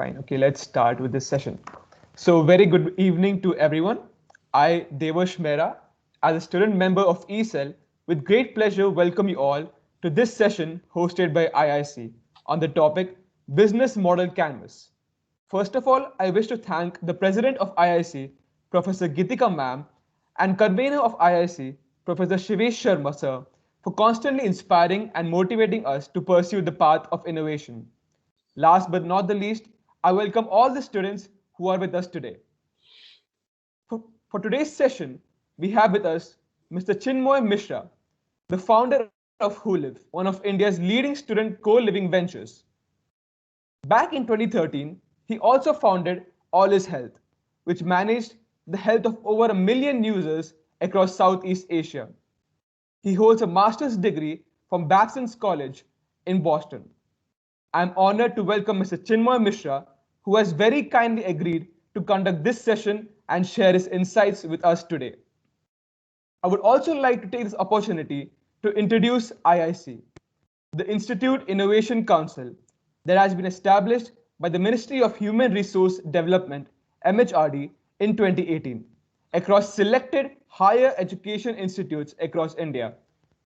Fine. Okay, let's start with this session. So, very good evening to everyone. I, Devash Mehra, as a student member of ESEL, with great pleasure welcome you all to this session hosted by IIC on the topic Business Model Canvas. First of all, I wish to thank the President of IIC, Professor Gitika Ma'am, and convener of IIC, Professor Shivesh Sharma sir, for constantly inspiring and motivating us to pursue the path of innovation. Last but not the least, I welcome all the students who are with us today. For today's session, we have with us Mr. Chinmoy Mishra, the founder of WhoLive, one of India's leading student co-living ventures. Back in 2013, he also founded All Is Health, which managed the health of over 1 million users across Southeast Asia. He holds a master's degree from Babson's College in Boston. I am honored to welcome Mr. Chinmoy Mishra, who has very kindly agreed to conduct this session and share his insights with us today. I would also like to take this opportunity to introduce IIC, the Institute Innovation Council that has been established by the Ministry of Human Resource Development, MHRD, in 2018 across selected higher education institutes across India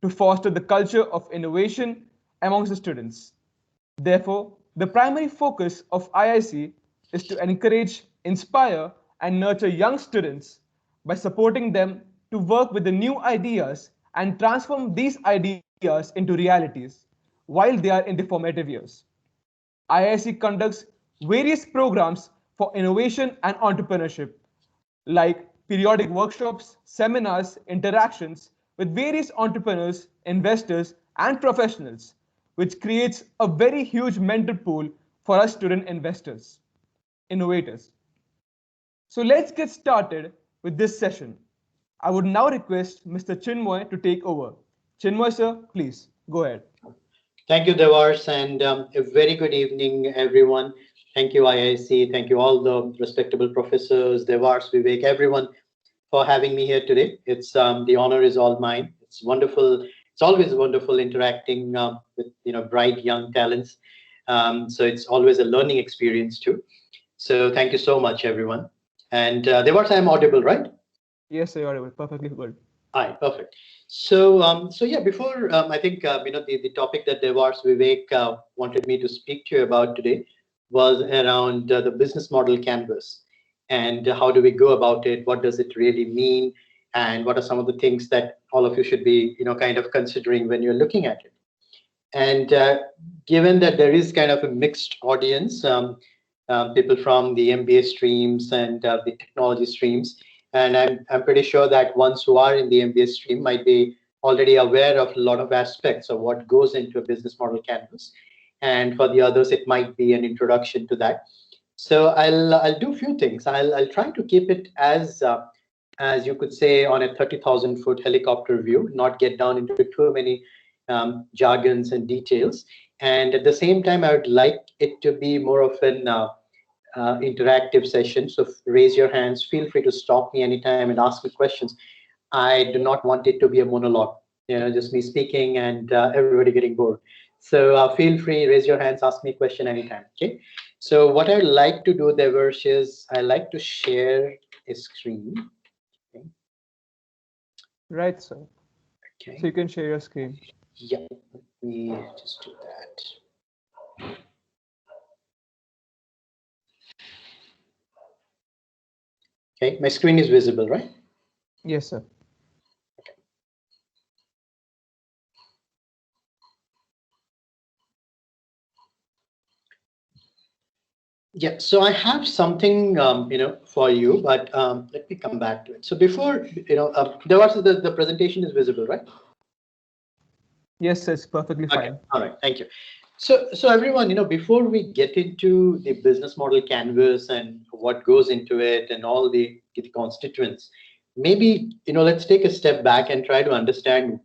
to foster the culture of innovation amongst the students. Therefore, the primary focus of IIC is to encourage, inspire, and nurture young students by supporting them to work with the new ideas and transform these ideas into realities while they are in the formative years. IIC conducts various programs for innovation and entrepreneurship, like periodic workshops, seminars, interactions with various entrepreneurs, investors, and professionals, which creates a very huge mentor pool for us student investors, innovators. So let's get started with this session. I would now request Mr. Chinmoy to take over. Chinmoy sir, please go ahead. Thank you, Devars, and a very good evening, everyone. Thank you, IIC. Thank you, all the respectable professors, Devars, Vivek, everyone, for having me here today. It's the honor is all mine. It's wonderful. It's always wonderful interacting with bright young talents. So it's always a learning experience too. So thank you so much, everyone. And Devars, I'm audible, right? Yes, sir, you're perfectly good. Hi, perfect. So yeah, before I think the topic that Devars Vivek wanted me to speak to you about today was around the business model canvas and how do we go about it? What does it really mean? And what are some of the things that all of you should be kind of considering when you're looking at it? And given that there is kind of a mixed audience, people from the MBA streams and the technology streams. And I'm pretty sure that ones who are in the MBA stream might be already aware of a lot of aspects of what goes into a business model canvas. And for the others, it might be an introduction to that. So I'll do a few things. I'll try to keep it as you could say on a 30,000-foot helicopter view, not get down into too many jargons and details. And at the same time, I would like it to be more of an interactive session. So raise your hands. Feel free to stop me anytime and ask me questions. I do not want it to be a monologue, just me speaking and everybody getting bored. So feel free, raise your hands, ask me a question anytime. Okay. So what I like to do, Devarsh, is I like to share a screen. Okay. Right, sir. Okay. So you can share your screen. Yeah. Let me just do that. Okay, my screen is visible, right? Yes, sir. Okay. Yeah, so I have something, for you, but let me come back to it. So before, the presentation is visible, right? Yes, sir, it's perfectly Okay. fine. All right, thank you. So everyone, before we get into the business model canvas and what goes into it and all the constituents, maybe, let's take a step back and try to understand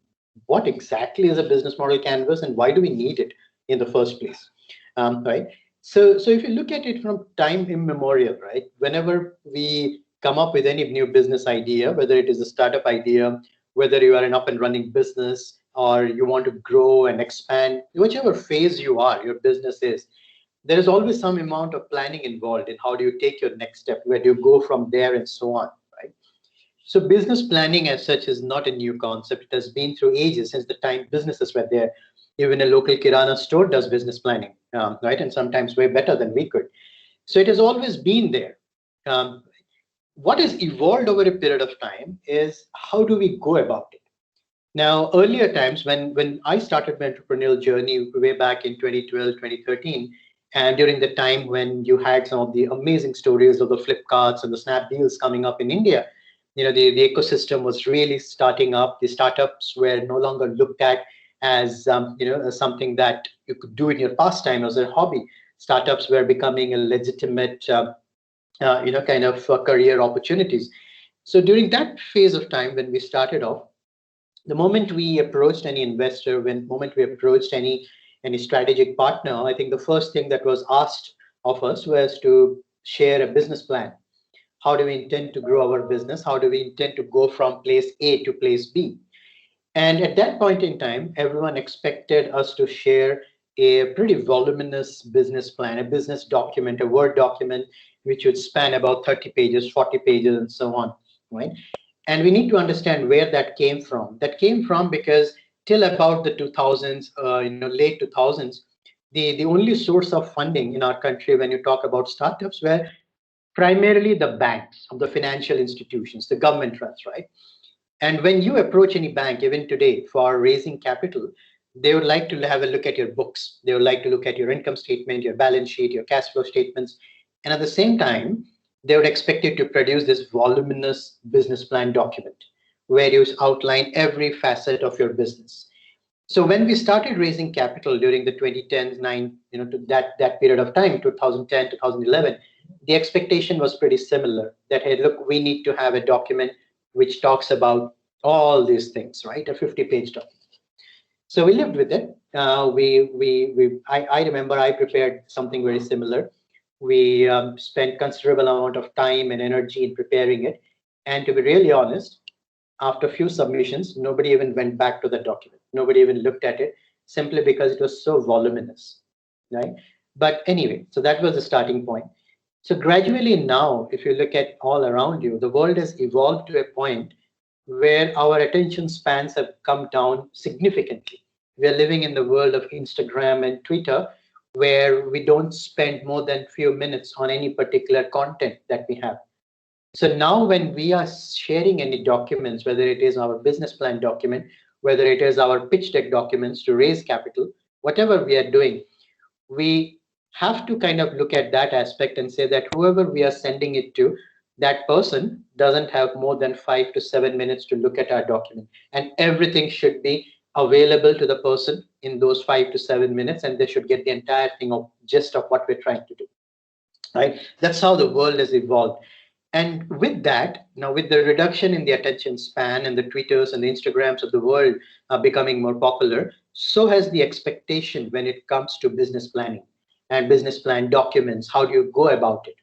what exactly is a business model canvas and why do we need it in the first place, right? So if you look at it from time immemorial, right, whenever we come up with any new business idea, whether it is a startup idea, whether you are an up and running business, or you want to grow and expand, whichever phase you are, your business is, there is always some amount of planning involved in how do you take your next step, where do you go from there, and so on, right? So business planning as such is not a new concept. It has been through ages, since the time businesses were there. Even a local Kirana store does business planning, right? And sometimes way better than we could. So it has always been there. Um, what has evolved over a period of time is how do we go about it? Now, earlier times when I started my entrepreneurial journey way back in 2012, 2013, and during the time when you had some of the amazing stories of the Flipkarts and the Snapdeals coming up in India, the ecosystem was really starting up. The startups were no longer looked at as as something that you could do in your pastime as a hobby. Startups were becoming a legitimate kind of career opportunities. So during that phase of time when we started off, the moment we approached any investor, when moment we approached any strategic partner, I think the first thing that was asked of us was to share a business plan. How do we intend to grow our business? How do we intend to go from place A to place B? And at that point in time, everyone expected us to share a pretty voluminous business plan, a business document, a Word document, which would span about 30 pages, 40 pages, and so on, right? And we need to understand where that came from. That came from because till about the 2000s, late 2000s, the only source of funding in our country when you talk about startups were primarily the banks, of the financial institutions, the government runs, right? And when you approach any bank, even today, for raising capital, they would like to have a look at your books. They would like to look at your income statement, your balance sheet, your cash flow statements. And at the same time, they would expect you to produce this voluminous business plan document where you outline every facet of your business. So when we started raising capital during the 2010s, to that period of time, 2010, 2011, the expectation was pretty similar. That hey, look, we need to have a document which talks about all these things, right? A 50-page document. So we lived with it. I remember I prepared something very similar. We spent considerable amount of time and energy in preparing it. And to be really honest, after a few submissions, nobody even went back to the document. Nobody even looked at it, simply because it was so voluminous, right? But anyway, so that was the starting point. So gradually now, if you look at all around you, the world has evolved to a point where our attention spans have come down significantly. We are living in the world of Instagram and Twitter, where we don't spend more than few minutes on any particular content that we have. So now when we are sharing any documents, whether it is our business plan document, whether it is our pitch deck documents to raise capital, whatever we are doing, we have to kind of look at that aspect and say that whoever we are sending it to, that person doesn't have more than 5 to 7 minutes to look at our document. And everything should be available to the person in those 5 to 7 minutes, and they should get the entire thing of gist of what we're trying to do. Right? That's how the world has evolved. And with that, now with the reduction in the attention span and the Twitters and the Instagrams of the world are becoming more popular, so has the expectation when it comes to business planning and business plan documents. How do you go about it?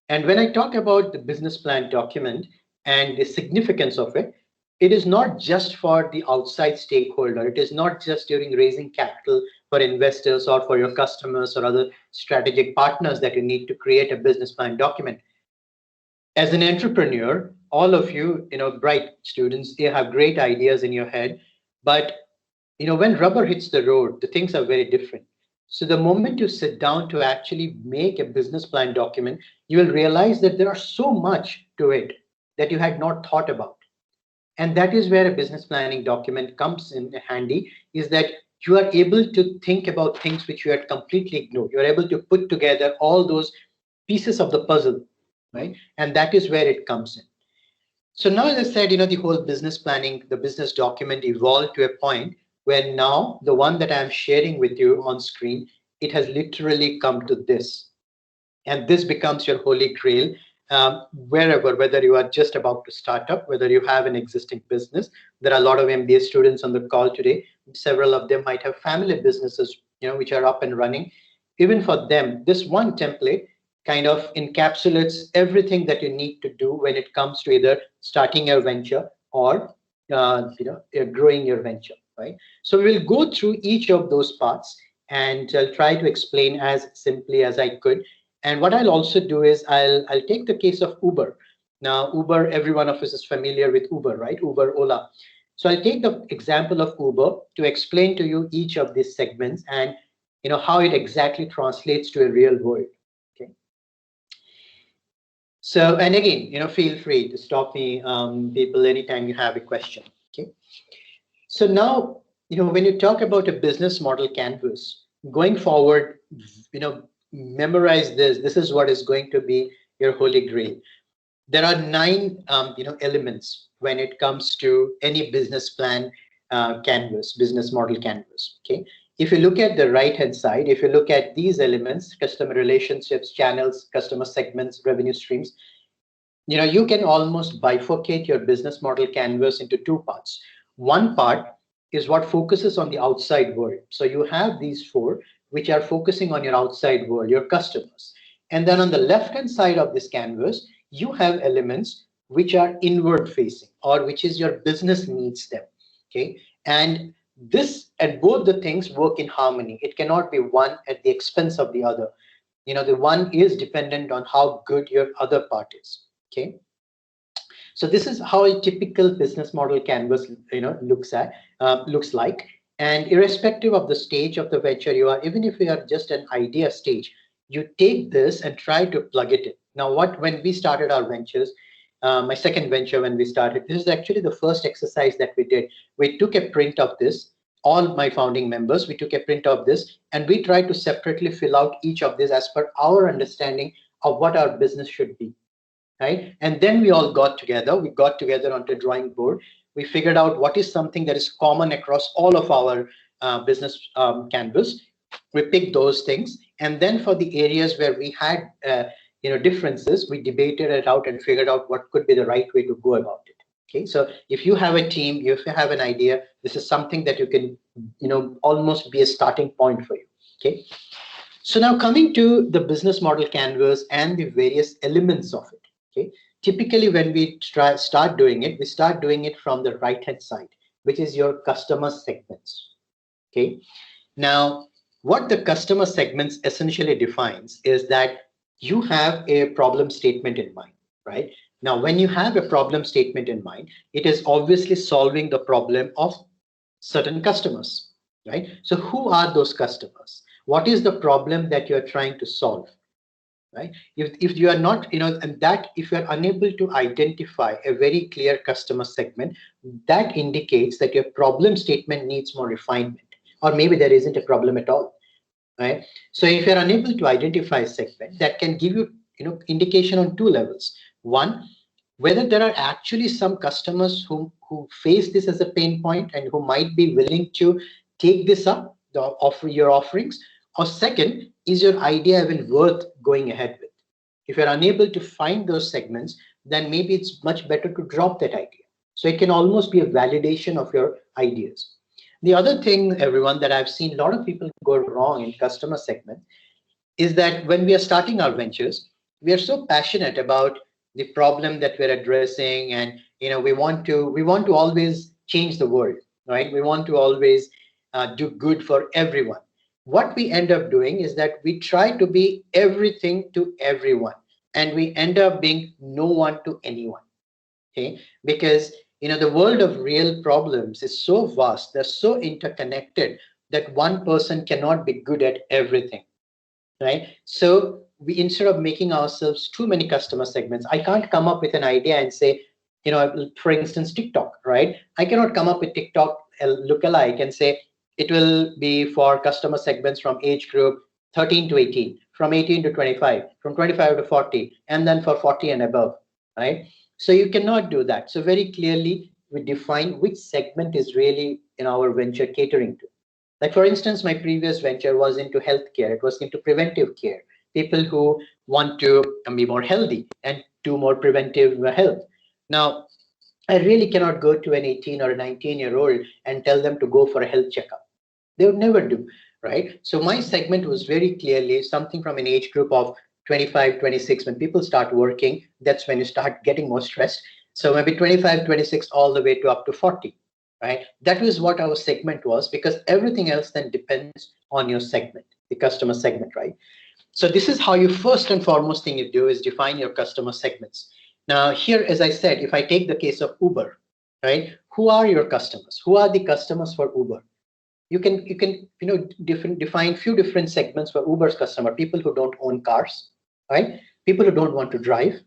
And when I talk about the business plan document and the significance of it, it is not just for the outside stakeholder. It is not just during raising capital for investors or for your customers or other strategic partners that you need to create a business plan document. As an entrepreneur, all of you, bright students, you have great ideas in your head, but when rubber hits the road, the things are very different. So the moment you sit down to actually make a business plan document, you will realize that there are so much to it that you had not thought about. And that is where a business planning document comes in handy, is that you are able to think about things which you had completely ignored. You're able to put together all those pieces of the puzzle, right? And that is where it comes in. So now, as I said, the whole business planning, the business document evolved to a point where now the one that I'm sharing with you on screen, it has literally come to this. And this becomes your holy grail. Wherever, whether you are just about to start up, whether you have an existing business, there are a lot of MBA students on the call today. Several of them might have family businesses, which are up and running. Even for them, this one template kind of encapsulates everything that you need to do when it comes to either starting your venture or growing your venture, right? So we will go through each of those parts, and I'll try to explain as simply as I could. And what I'll also do is I'll take the case of Uber. Now, Uber, every one of us is familiar with Uber, right? Uber, Ola. So I'll take the example of Uber to explain to you each of these segments and how it exactly translates to a real world. Okay. So, and again, feel free to stop me, people, anytime you have a question. Okay. So now, when you talk about a business model canvas, going forward, memorize this. This is what is going to be your holy grail. There are 9, elements when it comes to any business plan canvas, business model canvas. Okay. If you look at the right-hand side, if you look at these elements, customer relationships, channels, customer segments, revenue streams, you can almost bifurcate your business model canvas into 2 parts. One part is what focuses on the outside world. So you have these 4, which are focusing on your outside world, your customers. And then on the left-hand side of this canvas, you have elements which are inward facing, or which is your business needs them. Okay. And both the things work in harmony. It cannot be one at the expense of the other. The one is dependent on how good your other part is. Okay. So this is how a typical business model canvas, looks like. And irrespective of the stage of the venture you are, even if you are just an idea stage, you take this and try to plug it in. Now, when we started our ventures, my second venture when we started, this is actually the first exercise that we did. We took a print of this, all my founding members, we took a print of this, and we tried to separately fill out each of this as per our understanding of what our business should be. Right? And then we all got together. We got together onto a drawing board. We figured out what is something that is common across all of our business canvas. We picked those things, and then for the areas where we had differences, we debated it out and figured out what could be the right way to go about it. Okay, so if you have a team, if you have an idea, this is something that you can almost be a starting point for you. Okay, so now coming to the business model canvas and the various elements of it. Okay. Typically, when we start doing it, we start doing it from the right-hand side, which is your customer segments. Okay. Now, what the customer segments essentially defines is that you have a problem statement in mind, right? Now, when you have a problem statement in mind, it is obviously solving the problem of certain customers, right? So who are those customers? What is the problem that you're trying to solve? Right? If you are not, and that if you are unable to identify a very clear customer segment, that indicates that your problem statement needs more refinement, or maybe there isn't a problem at all. Right? So if you're unable to identify a segment, that can give you, indication on 2 levels. One, whether there are actually some customers who face this as a pain point and who might be willing to take this up, your offerings. Or second, is your idea even worth going ahead with? If you're unable to find those segments, then maybe it's much better to drop that idea. So it can almost be a validation of your ideas. The other thing, everyone, that I've seen a lot of people go wrong in customer segment is that when we are starting our ventures, we are so passionate about the problem that we're addressing, and we want to always change the world, right? We want to always do good for everyone. What we end up doing is that we try to be everything to everyone, and we end up being no one to anyone. Okay, because the world of real problems is so vast, they're so interconnected that one person cannot be good at everything, right? So we, instead of making ourselves too many customer segments, I can't come up with an idea and say, for instance, TikTok, right? I cannot come up with TikTok lookalike and say, it will be for customer segments from age group 13 to 18, from 18 to 25, from 25 to 40, and then for 40 and above, right? So you cannot do that. So very clearly, we define which segment is really in our venture catering to. Like, for instance, my previous venture was into healthcare. It was into preventive care. People who want to be more healthy and do more preventive health. Now, I really cannot go to an 18 or a 19-year-old and tell them to go for a health checkup. They would never do, right? So my segment was very clearly something from an age group of 25, 26. When people start working, that's when you start getting more stressed. So maybe 25, 26, all the way to up to 40. right? That was what our segment was, because everything else then depends on your segment, the customer segment, right? So this is how you first and foremost thing you do is define your customer segments. Now here, as I said, if I take the case of Uber, right? Who are your customers? Who are the customers for Uber? You can define few different segments for Uber's customer. People who don't own cars, right? People who don't want to drive,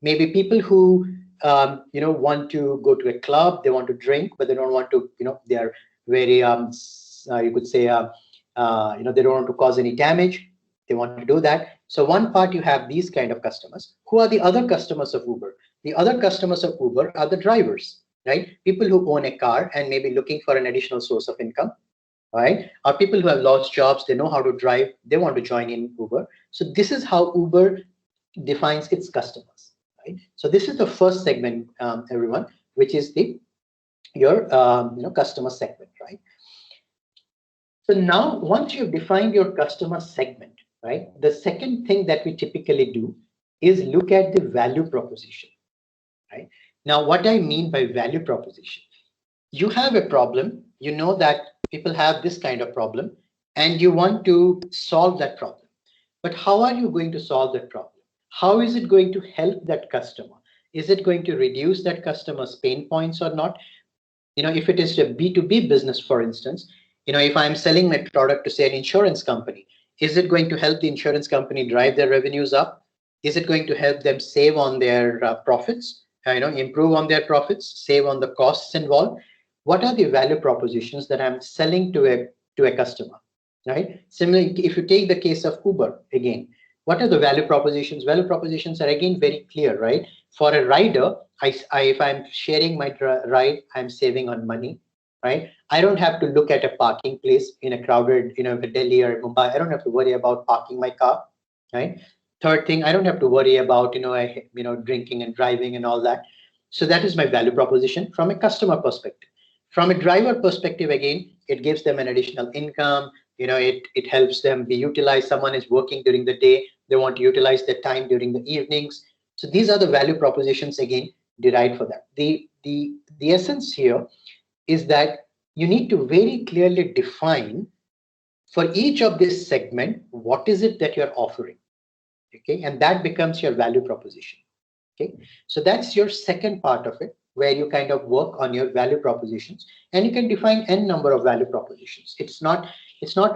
maybe people who want to go to a club, they want to drink, but they don't want to, they are very you could say they don't want to cause any damage, they want to do that. So one part, you have these kind of customers. Who are the other customers of Uber? The other customers of Uber are the drivers, right? People who own a car and maybe looking for an additional source of income, right? Are people who have lost jobs, they know how to drive, they want to join in Uber. So this is how Uber defines its customers, right? So this is the first segment, everyone, which is your customer segment, right? So now, once you've defined your customer segment, right, the second thing that we typically do is look at the value proposition, right? Now, what I mean by value proposition, you have a problem, you know that people have this kind of problem, and you want to solve that problem. But how are you going to solve that problem? How is it going to help that customer? Is it going to reduce that customer's pain points or not? If it is a B2B business, for instance, if I'm selling my product to, say, an insurance company, is it going to help the insurance company drive their revenues up? Is it going to help them save on their profits, improve on their profits, save on the costs involved? What are the value propositions that I'm selling to a customer, right? Similarly, if you take the case of Uber again, what are the value propositions? Value propositions are again very clear, right? For a rider, if I'm sharing my ride, I'm saving on money, right? I don't have to look at a parking place in a crowded, Delhi or Mumbai. I don't have to worry about parking my car, right? Third thing, I don't have to worry about, drinking and driving and all that. So that is my value proposition from a customer perspective. From a driver perspective, again, it gives them an additional income. It helps them be utilized. Someone is working during the day, they want to utilize their time during the evenings. So these are the value propositions, again, derived for that. The essence here is that you need to very clearly define for each of this segment, what is it that you're offering, okay? And that becomes your value proposition, okay? So that's your second part of it, where you kind of work on your value propositions, and you can define n number of value propositions. It's not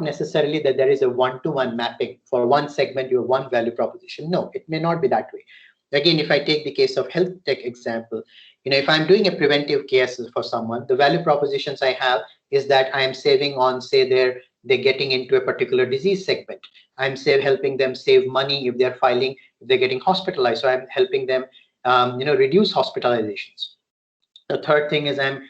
necessarily that there is a one-to-one mapping for one segment, you have one value proposition. No, it may not be that way. Again, if I take the case of health tech example, if I'm doing a preventive care for someone, the value propositions I have is that I am saving on, say, they're getting into a particular disease segment. I'm helping them save money if they're getting hospitalized. So I'm helping them, reduce hospitalizations. The third thing is I'm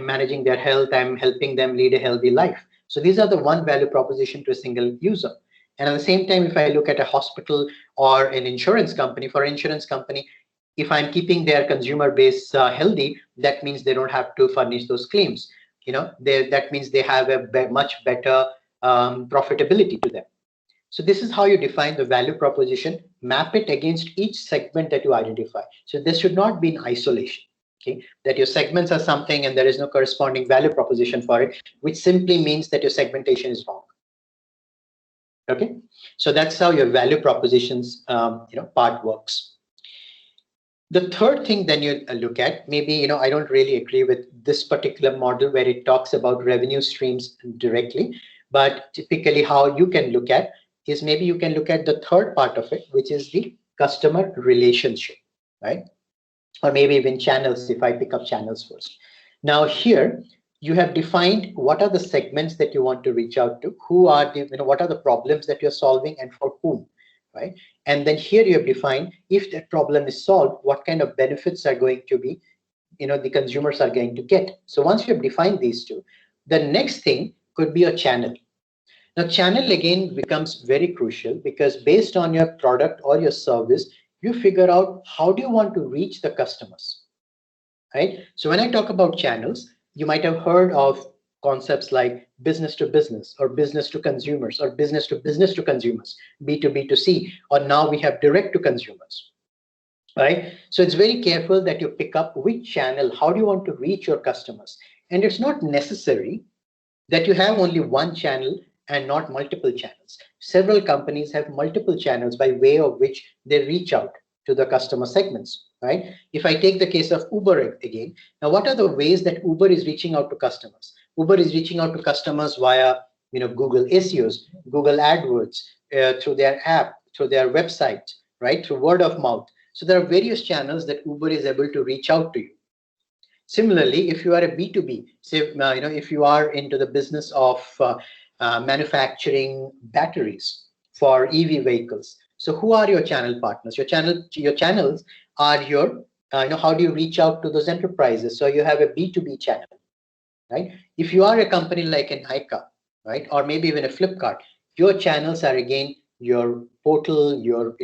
managing their health. I'm helping them lead a healthy life. So these are the one value proposition to a single user. And at the same time, if I look at a hospital or an insurance company, for an insurance company, if I'm keeping their consumer base healthy, that means they don't have to furnish those claims. That means they have a much better profitability to them. So this is how you define the value proposition, map it against each segment that you identify. So this should not be in isolation, okay? That your segments are something and there is no corresponding value proposition for it, which simply means that your segmentation is wrong. Okay, so that's how your value propositions part works. The third thing then you look at, maybe I don't really agree with this particular model where it talks about revenue streams directly, but typically how you can look at is maybe you can look at the third part of it, which is the customer relationship, right? Or maybe even channels, if I pick up channels first. Now here you have defined what are the segments that you want to reach out to, who are the, what are the problems that you're solving and for whom, right? And then here you have defined if that problem is solved, what kind of benefits are going to be, the consumers are going to get. So once you have defined these two, the next thing could be a channel. Now, channel again becomes very crucial because based on your product or your service, you figure out how do you want to reach the customers, right? So when I talk about channels, you might have heard of concepts like business to business or business to consumers or business to consumers, B2B2C, or now we have direct to consumers, right? So it's very careful that you pick up which channel, how do you want to reach your customers? And it's not necessary that you have only one channel and not multiple channels. Several companies have multiple channels by way of which they reach out to the customer segments, right? If I take the case of Uber again, now what are the ways that Uber is reaching out to customers? Uber is reaching out to customers via Google SEOs, Google AdWords, through their app, through their website, right? Through word of mouth. So there are various channels that Uber is able to reach out to you. Similarly, if you are a B2B, say, if you are into the business of manufacturing batteries for EV vehicles, so who are your channel partners? Your channels are your, how do you reach out to those enterprises? So you have a B2B channel, right? If you are a company like an ICA, right, or maybe even a Flipkart, your channels are again your portal, your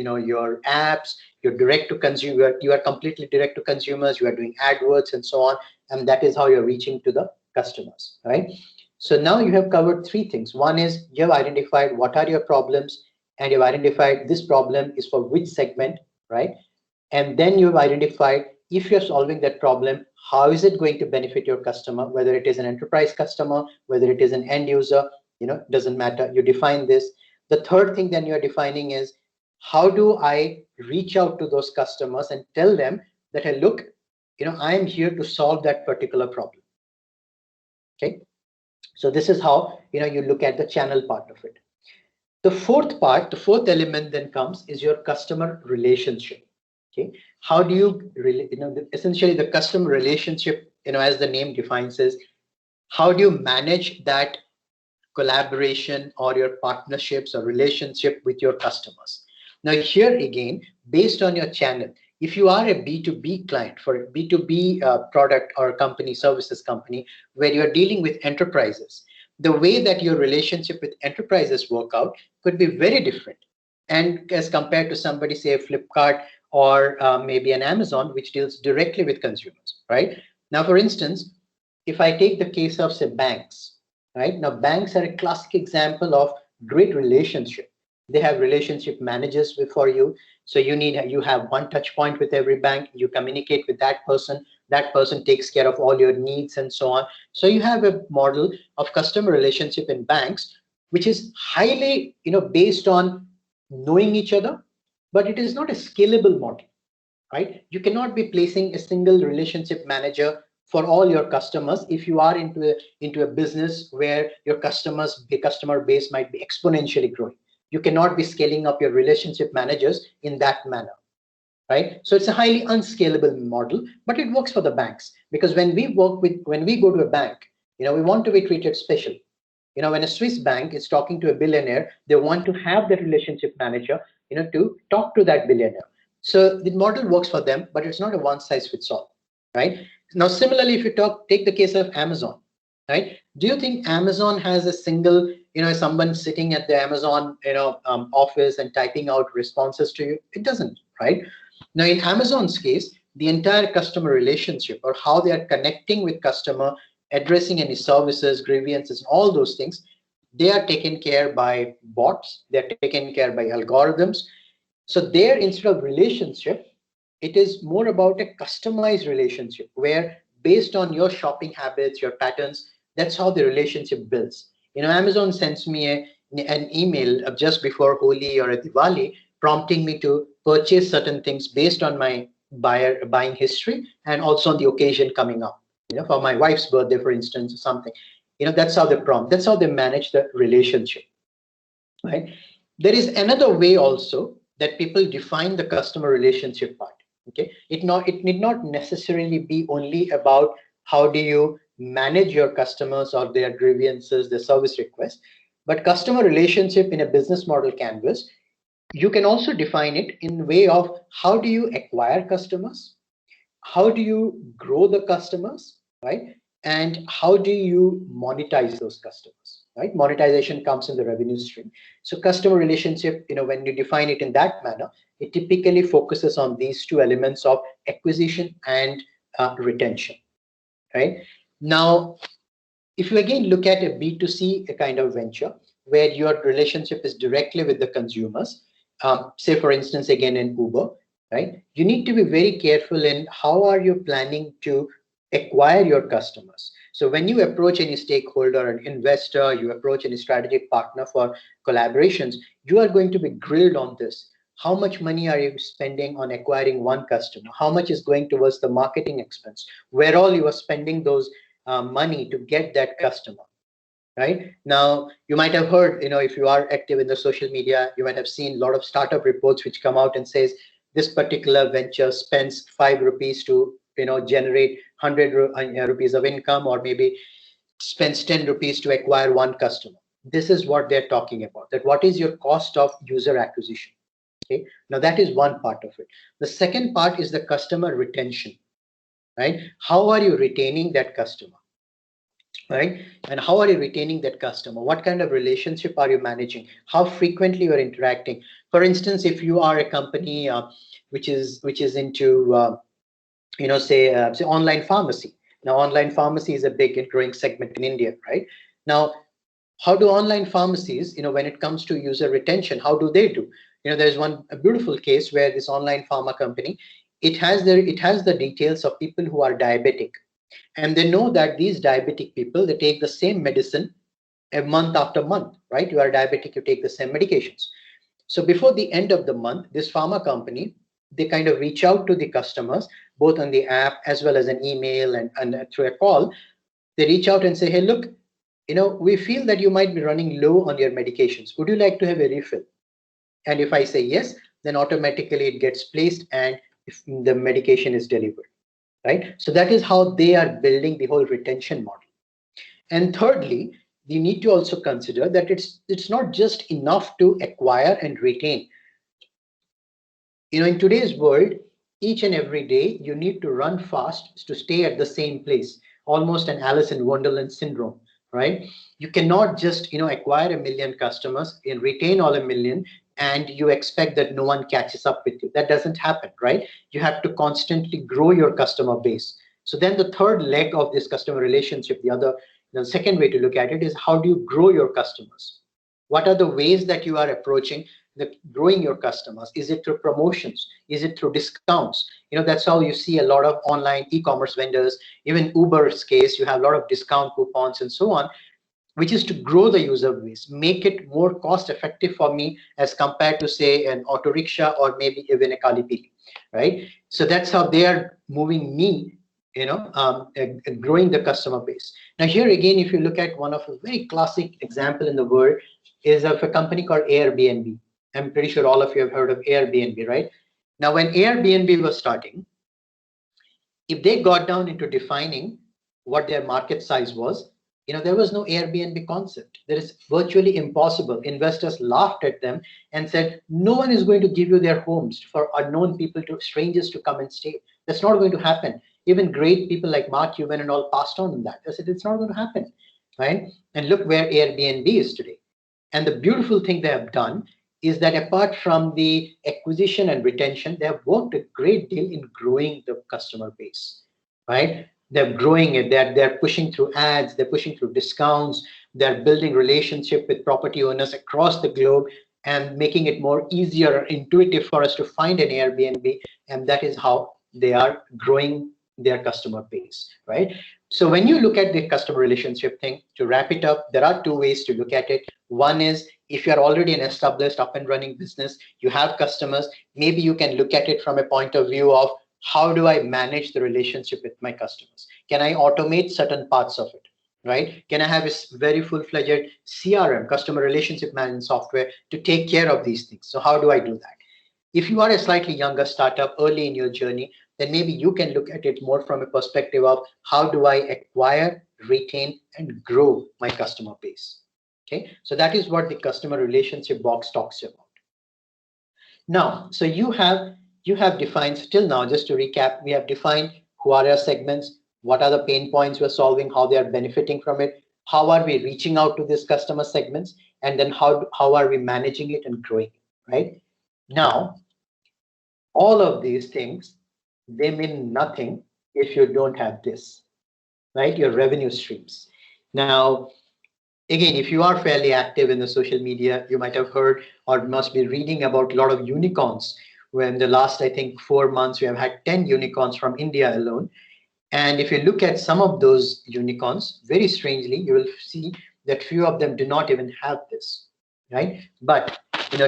apps, your direct to consumer. You are completely direct to consumers. You are doing AdWords and so on, and that is how you're reaching to the customers, right? So now you have covered three things. One is you have identified what are your problems, and you've identified this problem is for which segment, right? And then you've identified if you're solving that problem, how is it going to benefit your customer, whether it is an enterprise customer, whether it is an end user, doesn't matter. You define this. The third thing then you're defining is how do I reach out to those customers and tell them that, hey, look, I'm here to solve that particular problem. Okay. So this is how, you look at the channel part of it. The fourth element then comes is your customer relationship. Okay, how do you essentially the customer relationship, as the name defines, is how do you manage that collaboration or your partnerships or relationship with your customers? Now here again, based on your channel, if you are a B2B client for a B2B product or company, services company, where you're dealing with enterprises, the way that your relationship with enterprises work out could be very different. And as compared to somebody, say a Flipkart or maybe an Amazon, which deals directly with consumers, right? Now, for instance, if I take the case of, say, banks, right? Now, banks are a classic example of great relationship. They have relationship managers for you. So you have one touch point with every bank. You communicate with that person. That person takes care of all your needs and so on. So you have a model of customer relationship in banks, which is highly, based on knowing each other, but it is not a scalable model, right? You cannot be placing a single relationship manager for all your customers if you are into a business where your customer base might be exponentially growing. You cannot be scaling up your relationship managers in that manner, right? So it's a highly unscalable model, but it works for the banks, because when we go to a bank, we want to be treated special. When a Swiss bank is talking to a billionaire, they want to have the relationship manager, to talk to that billionaire. So the model works for them, but it's not a one size fits all, right? Now, similarly, if you take the case of Amazon, right? Do you think Amazon has a single, someone sitting at the Amazon, office and typing out responses to you? It doesn't, right? Now, in Amazon's case, the entire customer relationship, or how they are connecting with customer, addressing any services, grievances, all those things, they are taken care by bots. They're taken care by algorithms. So there, instead of relationship, it is more about a customized relationship where, based on your shopping habits, your patterns, that's how the relationship builds. Amazon sends me an email just before Holi or Diwali, prompting me to purchase certain things based on my buying history and also on the occasion coming up. For my wife's birthday, for instance, or something. That's how they prompt. That's how they manage the relationship, right? There is another way also that people define the customer relationship part. Okay, it need not necessarily be only about how do you manage your customers or their grievances, their service requests, but customer relationship in a business model canvas, you can also define it in way of how do you acquire customers, how do you grow the customers, right? And how do you monetize those customers, right? Monetization comes in the revenue stream. So customer relationship, when you define it in that manner, it typically focuses on these two elements of acquisition and retention, right? Now, if you again look at a B2C kind of venture where your relationship is directly with the consumers, say for instance, again in Uber, right? You need to be very careful in how are you planning to acquire your customers. So when you approach any stakeholder, an investor, you approach any strategic partner for collaborations, you are going to be grilled on this. How much money are you spending on acquiring one customer? How much is going towards the marketing expense? Where all you are spending those money to get that customer? Right now, you might have heard, if you are active in the social media, you might have seen a lot of startup reports which come out and says this particular venture spends 5 rupees to generate 100 rupees of income, or maybe spends 10 rupees to acquire one customer. This is what they're talking about, that what is your cost of user acquisition. Okay, now that is one part of it. The second part is the customer retention. Right, how are you retaining that customer? Right, and how are you retaining that customer? What kind of relationship are you managing? How frequently you're interacting? For instance, if you are a company which is into say online pharmacy. Now online pharmacy is a big and growing segment in India. Right now, how do online pharmacies, when it comes to user retention, how do they do? There's a beautiful case where this online pharma company, it has the details of people who are diabetic, and they know that these diabetic people, they take the same medicine a month after month. Right, you are diabetic, you take the same medications. So before the end of the month, this pharma company, they kind of reach out to the customers, both on the app as well as an email and through a call. They reach out and say, hey, look, we feel that you might be running low on your medications. Would you like to have a refill? And if I say yes, then automatically it gets placed and if the medication is delivered. Right, so that is how they are building the whole retention model. And thirdly, you need to also consider that it's not just enough to acquire and retain. In today's world, each and every day you need to run fast to stay at the same place, almost an Alice in Wonderland syndrome. Right, you cannot just acquire 1 million customers and retain all 1 million, and you expect that no one catches up with you. That doesn't happen. Right, you have to constantly grow your customer base. So then the third leg of this customer relationship, the second way to look at it, is how do you grow your customers? What are the ways that you are approaching growing your customers? Is it through promotions? Is it through discounts? That's how you see a lot of online e-commerce vendors. Even Uber's case, you have a lot of discount coupons and so on, which is to grow the user base, make it more cost effective for me as compared to, say, an auto rickshaw or maybe even a Kalipili. Right, so that's how they are moving me, growing the customer base. Now here again, if you look at one of a very classic example in the world, is of a company called Airbnb. I'm pretty sure all of you have heard of Airbnb, right? Now, when Airbnb was starting, if they got down into defining what their market size was, there was no Airbnb concept. That is virtually impossible. Investors laughed at them and said, no one is going to give you their homes for unknown people, to strangers, to come and stay. That's not going to happen. Even great people like Mark Cuban and all passed on that. They said it's not going to happen. Right? And look where Airbnb is today. And the beautiful thing they have done is that apart from the acquisition and retention, they have worked a great deal in growing the customer base. Right? They're growing it. They're pushing through ads. They're pushing through discounts. They're building relationship with property owners across the globe and making it more easier or intuitive for us to find an Airbnb. And that is how they are growing their customer base. Right? So when you look at the customer relationship thing, to wrap it up, there are two ways to look at it. One is, if you're already an established, up and running business, you have customers, maybe you can look at it from a point of view of, how do I manage the relationship with my customers? Can I automate certain parts of it? Right? Can I have a very full-fledged CRM, customer relationship management software, to take care of these things? So how do I do that? If you are a slightly younger startup early in your journey, then maybe you can look at it more from a perspective of, how do I acquire, retain, and grow my customer base? Okay, so that is what the customer relationship box talks about. Now, so you have defined, till now, just to recap, we have defined who are our segments, what are the pain points we're solving, how they are benefiting from it, how are we reaching out to these customer segments, and then how are we managing it and growing it, right? Now, all of these things, they mean nothing if you don't have this, right? Your revenue streams. Now, again, if you are fairly active in the social media, you might have heard or must be reading about a lot of unicorns. When the last, I think, 4 months, we have had 10 unicorns from India alone. And if you look at some of those unicorns, very strangely, you will see that few of them do not even have this, right? But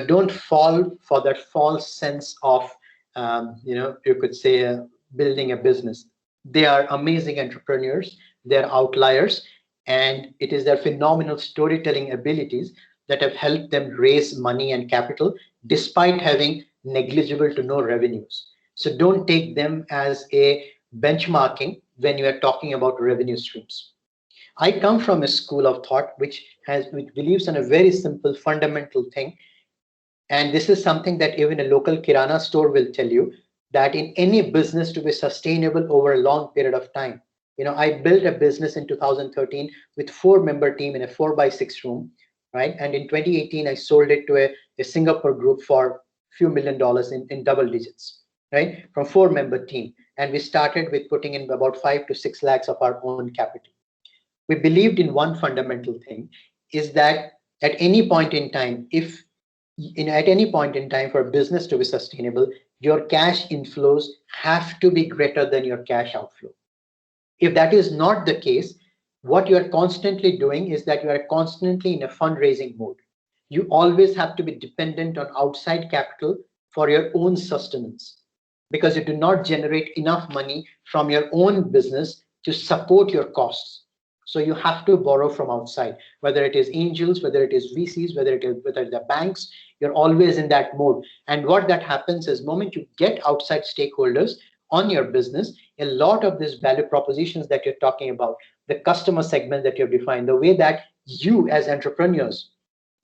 don't fall for that false sense of, you could say, building a business. They are amazing entrepreneurs. They're outliers, and it is their phenomenal storytelling abilities that have helped them raise money and capital despite having negligible to no revenues. So don't take them as a benchmarking when you are talking about revenue streams. I come from a school of thought which believes in a very simple fundamental thing, and this is something that even a local kirana store will tell you, that in any business to be sustainable over a long period of time. I built a business in 2013 with 4-member team in a 4 by 6 room, right? And in 2018, I sold it to a Singapore group for few $1 million in double digits, right? From 4-member team. And we started with putting in about 5 to 6 lakhs of our own capital. We believed in one fundamental thing, is that at any point in time, if at any point in time for a business to be sustainable, your cash inflows have to be greater than your cash outflow. If that is not the case, what you are constantly doing is that you are constantly in a fundraising mode. You always have to be dependent on outside capital for your own sustenance, because you do not generate enough money from your own business to support your costs. So you have to borrow from outside, whether it is angels, whether it is VCs, whether it's the banks. You're always in that mode. And what that happens is, moment you get outside stakeholders on your business, a lot of these value propositions that you're talking about, the customer segment that you've defined, the way that you as entrepreneurs,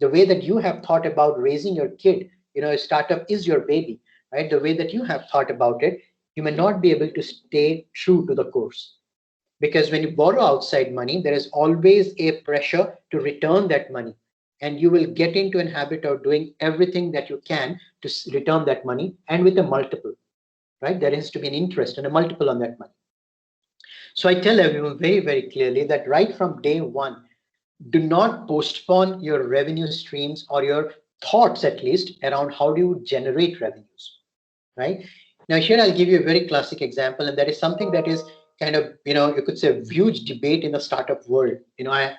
the way that you have thought about raising your kid, a startup is your baby, right? The way that you have thought about it, you may not be able to stay true to the course. Because when you borrow outside money, there is always a pressure to return that money. And you will get into a habit of doing everything that you can to return that money, and with a multiple, right? There has to be an interest and a multiple on that money. So I tell everyone very, very clearly that right from day one, do not postpone your revenue streams, or your thoughts at least, around how do you generate revenues, right? Now, here I'll give you a very classic example, and that is something that is kind of, you could say, a huge debate in the startup world. I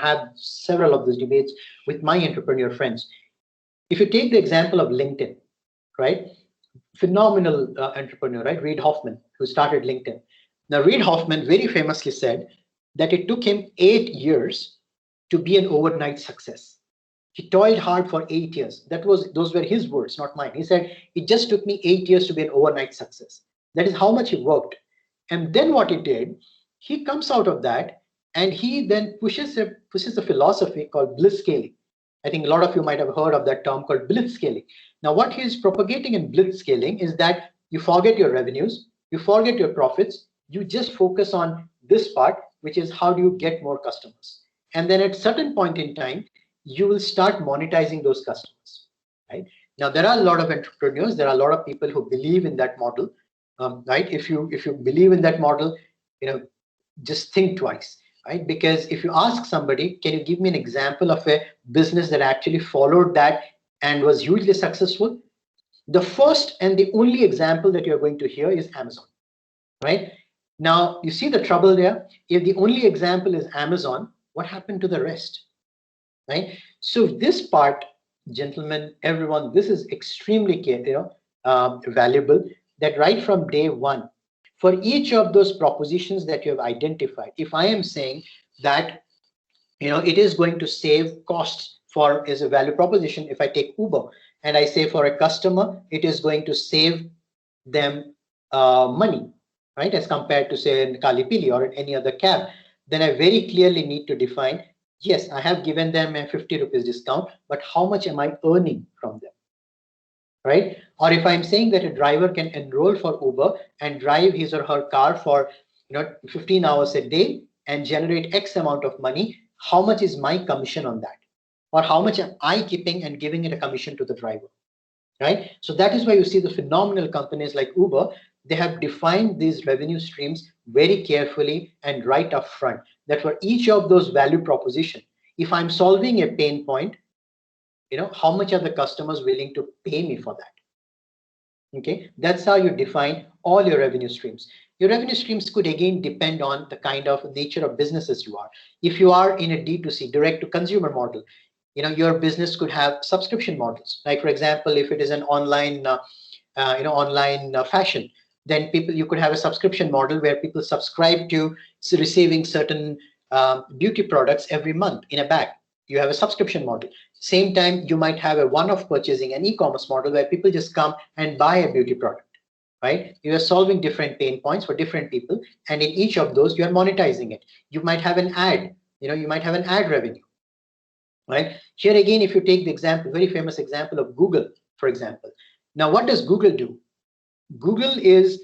have several of these debates with my entrepreneur friends. If you take the example of LinkedIn, right? Phenomenal entrepreneur, right? Reid Hoffman, who started LinkedIn. Now, Reid Hoffman very famously said that it took him 8 years to be an overnight success. He toiled hard for 8 years. Those were his words, not mine. He said, it just took me 8 years to be an overnight success. That is how much he worked. And then what he did, he comes out of that, and he then pushes a philosophy called blitzscaling. I think a lot of you might have heard of that term called blitzscaling. Now, what he's propagating in blitzscaling is that you forget your revenues, you forget your profits, you just focus on this part, which is how do you get more customers. And then at certain point in time, you will start monetizing those customers, right? Now, there are a lot of entrepreneurs, there are a lot of people who believe in that model, right? If you believe in that model, just think twice, right? Because if you ask somebody, can you give me an example of a business that actually followed that and was hugely successful? The first and the only example that you're going to hear is Amazon, right? Now, you see the trouble there. If the only example is Amazon, what happened to the rest, right? So this part, gentlemen, everyone, this is extremely valuable, that right from day one, for each of those propositions that you have identified, if I am saying that it is going to save costs for as a value proposition, if I take Uber and I say for a customer, it is going to save them money, right, as compared to say in Kalipili or in any other cab, then I very clearly need to define, yes, I have given them a 50 rupees discount, but how much am I earning from them, right? Or if I'm saying that a driver can enroll for Uber and drive his or her car for 15 hours a day and generate X amount of money, how much is my commission on that? Or how much am I keeping and giving it a commission to the driver, right? So that is why you see the phenomenal companies like Uber, they have defined these revenue streams very carefully and right up front, that for each of those value proposition, if I'm solving a pain point, how much are the customers willing to pay me for that? Okay, that's how you define all your revenue streams. Your revenue streams could again depend on the kind of nature of businesses you are. If you are in a D2C, direct to consumer model, your business could have subscription models. Like for example, if it is an online online fashion, then you could have a subscription model where people subscribe to receiving certain beauty products every month in a bag. You have a subscription model. Same time, you might have a one-off purchasing, an e-commerce model where people just come and buy a beauty product, right? You are solving different pain points for different people, and in each of those, you are monetizing it. You might have an ad, you might have an ad revenue, right? Here again, if you take the example, very famous example of Google, for example. Now, what does Google do? Google is,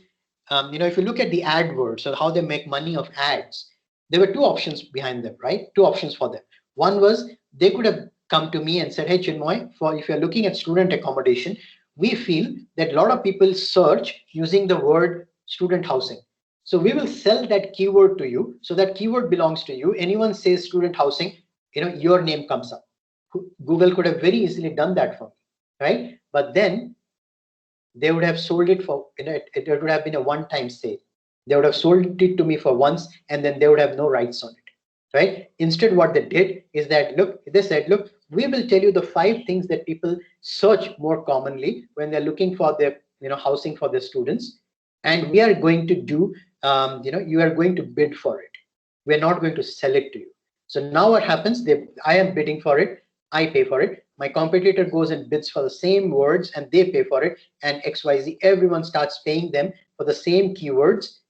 if you look at the AdWords or how they make money of ads, there were two options behind them, right? Two options for them. One was they could have come to me and said, hey, Chinmoy, if you're looking at student accommodation, we feel that a lot of people search using the word student housing. So we will sell that keyword to you. So that keyword belongs to you. Anyone says student housing, your name comes up. Google could have very easily done that for me, right? But then they would have sold it for, it would have been a one-time sale. They would have sold it to me for once, and then they would have no rights on it, right? Instead, what they did is that, they said, look, we will tell you the 5 things that people search more commonly when they're looking for their, housing for their students. And we are going to do, you are going to bid for it. We're not going to sell it to you. So now what happens? I am bidding for it. I pay for it. My competitor goes and bids for the same words and they pay for it. And XYZ, everyone starts paying them for the same keywords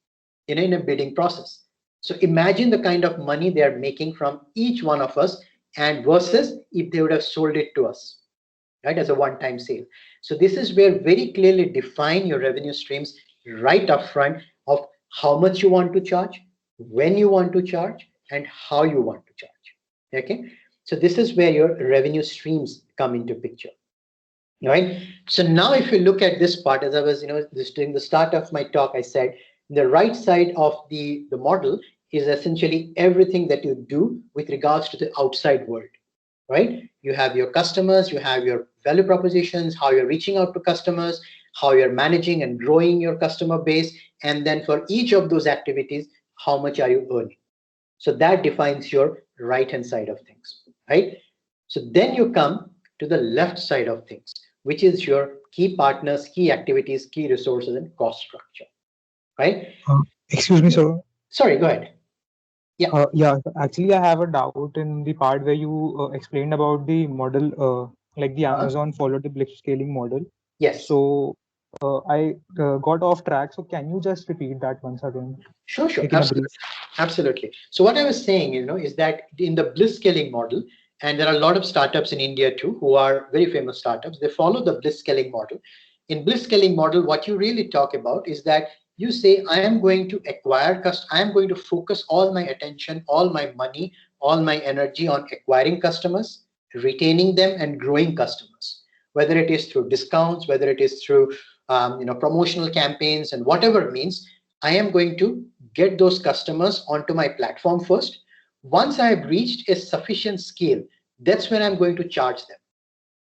in a bidding process. So imagine the kind of money they are making from each one of us, and versus if they would have sold it to us, right, as a one-time sale. So this is where very clearly define your revenue streams right up front of how much you want to charge, when you want to charge, and how you want to charge. Okay. So this is where your revenue streams come into picture, right? So now if you look at this part, as I was, during the start of my talk, I said the right side of the model is essentially everything that you do with regards to the outside world, right? You have your customers, you have your value propositions, how you're reaching out to customers, how you're managing and growing your customer base, and then for each of those activities, how much are you earning? So that defines your right-hand side of things, right? So then you come to the left side of things, which is your key partners, key activities, key resources, and cost structure, right? Excuse me, sir. Sorry, go ahead. Yeah. Yeah, actually, I have a doubt in the part where you explained about the model, like the Amazon followed the blitzscaling model. Yes. So I got off track. So can you just repeat that once again? Sure. Like Absolutely. So what I was saying, is that in the blitzscaling model, and there are a lot of startups in India too who are very famous startups, they follow the blitzscaling model. In blitzscaling model, what you really talk about is that you say, I am going to acquire I am going to focus all my attention, all my money, all my energy on acquiring customers, retaining them, and growing customers, whether it is through discounts, whether it is through promotional campaigns, and whatever means. I am going to get those customers onto my platform first. Once I have reached a sufficient scale, that's when I'm going to charge them,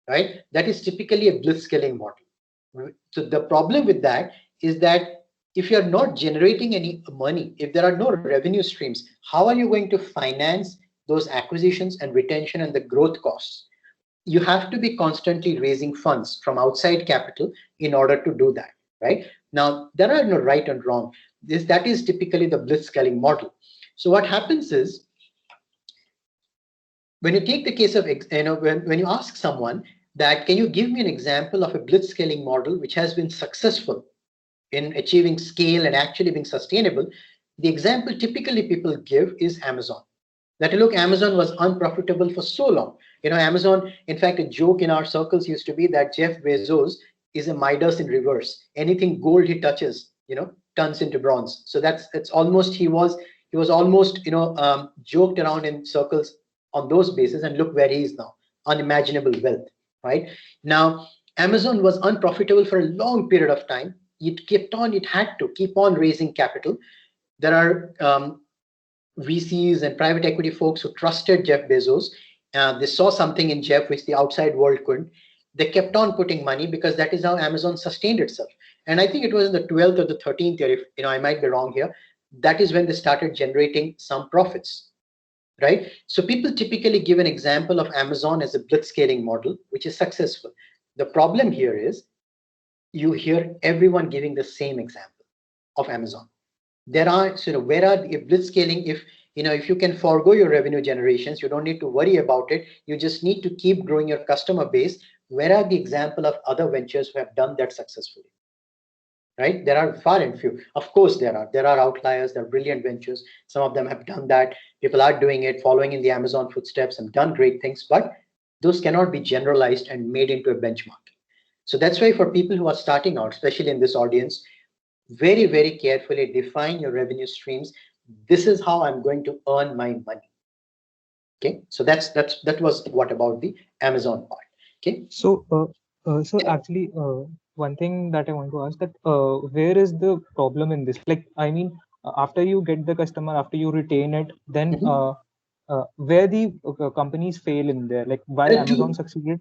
right? That is typically a blitzscaling model. So the problem with that is that if you're not generating any money, if there are no revenue streams, how are you going to finance those acquisitions and retention and the growth costs? You have to be constantly raising funds from outside capital in order to do that, right? Now, there are no right and wrong. That is typically the blitzscaling model. So what happens is, when you take the case of, when you ask someone that, can you give me an example of a blitzscaling model which has been successful in achieving scale and actually being sustainable, the example typically people give is Amazon. That, look, Amazon was unprofitable for so long. Amazon, in fact, a joke in our circles used to be that Jeff Bezos is a Midas in reverse. Anything gold he touches, turns into bronze. So it's almost, he was almost, joked around in circles on those bases, and look where he is now, unimaginable wealth, right? Now, Amazon was unprofitable for a long period of time. It had to keep on raising capital. There are VCs and private equity folks who trusted Jeff Bezos. They saw something in Jeff which the outside world couldn't. They kept on putting money because that is how Amazon sustained itself. And I think it was in the 12th or the 13th year, if I might be wrong here, that is when they started generating some profits, right? So people typically give an example of Amazon as a blitzscaling model, which is successful. The problem here is you hear everyone giving the same example of Amazon. There are where are the blitzscaling? If you can forego your revenue generations, you don't need to worry about it. You just need to keep growing your customer base. Where are the example of other ventures who have done that successfully? Right? There are far and few. Of course, there are outliers. There are brilliant ventures. Some of them have done that. People are doing it, following in the Amazon footsteps, and done great things. But those cannot be generalized and made into a benchmark. So that's why for people who are starting out, especially in this audience, very, very carefully define your revenue streams. This is how I'm going to earn my money. Okay, so that was what about the Amazon part. Okay. So, Yeah. actually, one thing that I want to ask, that where is the problem in this? Like, I mean, after you get the customer, after you retain it, then where the companies fail in there, like why There are Amazon succeeded?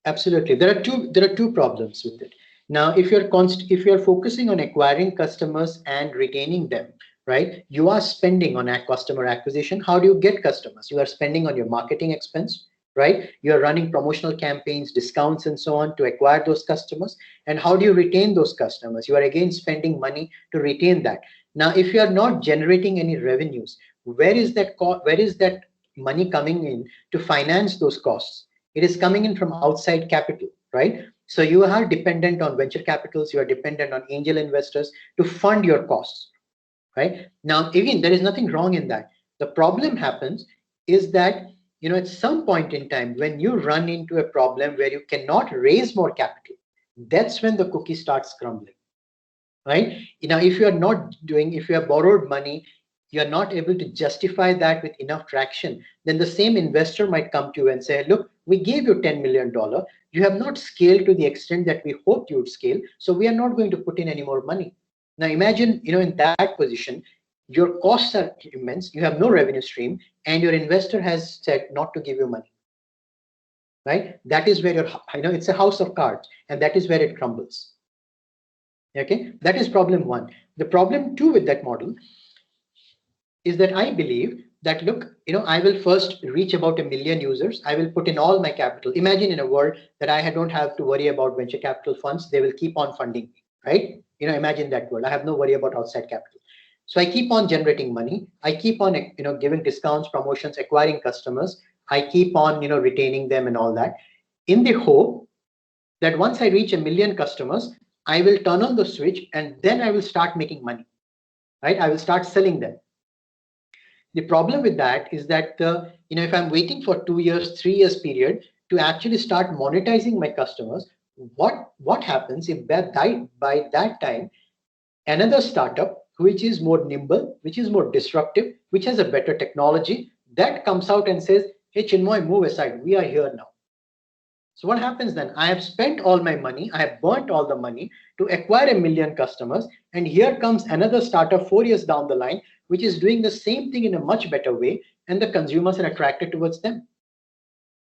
Absolutely, there are two problems with it. Now, if you're focusing on acquiring customers and retaining them, right? You are spending on customer acquisition. How do you get customers? You are spending on your marketing expense, right? You're running promotional campaigns, discounts, and so on to acquire those customers. And how do you retain those customers? You are again spending money to retain that. Now, if you are not generating any revenues, where is that money coming in to finance those costs? It is coming in from outside capital, right? So you are dependent on venture capitals, you are dependent on angel investors to fund your costs, right? Now, again, there is nothing wrong in that. The problem happens is that, at some point in time, when you run into a problem where you cannot raise more capital, that's when the cookie starts crumbling, right? If you have borrowed money, you're not able to justify that with enough traction, then the same investor might come to you and say, look, we gave you $10 million. You have not scaled to the extent that we hoped you would scale. So we are not going to put in any more money. Now imagine, in that position, your costs are immense. You have no revenue stream and your investor has said not to give you money, right? That is where it's a house of cards, and that is where it crumbles. Okay, that is problem one. The problem two with that model is that I believe that, look, I will first reach about 1 million users. I will put in all my capital. Imagine in a world that I don't have to worry about venture capital funds. They will keep on funding me, right? Imagine that world. I have no worry about outside capital. So I keep on generating money. I keep on, giving discounts, promotions, acquiring customers. I keep on, retaining them and all that, in the hope that once I reach 1 million customers, I will turn on the switch and then I will start making money, right? I will start selling them. The problem with that is that if I'm waiting for 2 years, 3 years period to actually start monetizing my customers, what happens if by that time another startup which is more nimble, which is more disruptive, which has a better technology, that comes out and says, hey Chinmoy, move aside, we are here now. So what happens then? I have spent all my money, I have burnt all the money to acquire 1 million customers, and here comes another startup 4 years down the line, which is doing the same thing in a much better way, and the consumers are attracted towards them.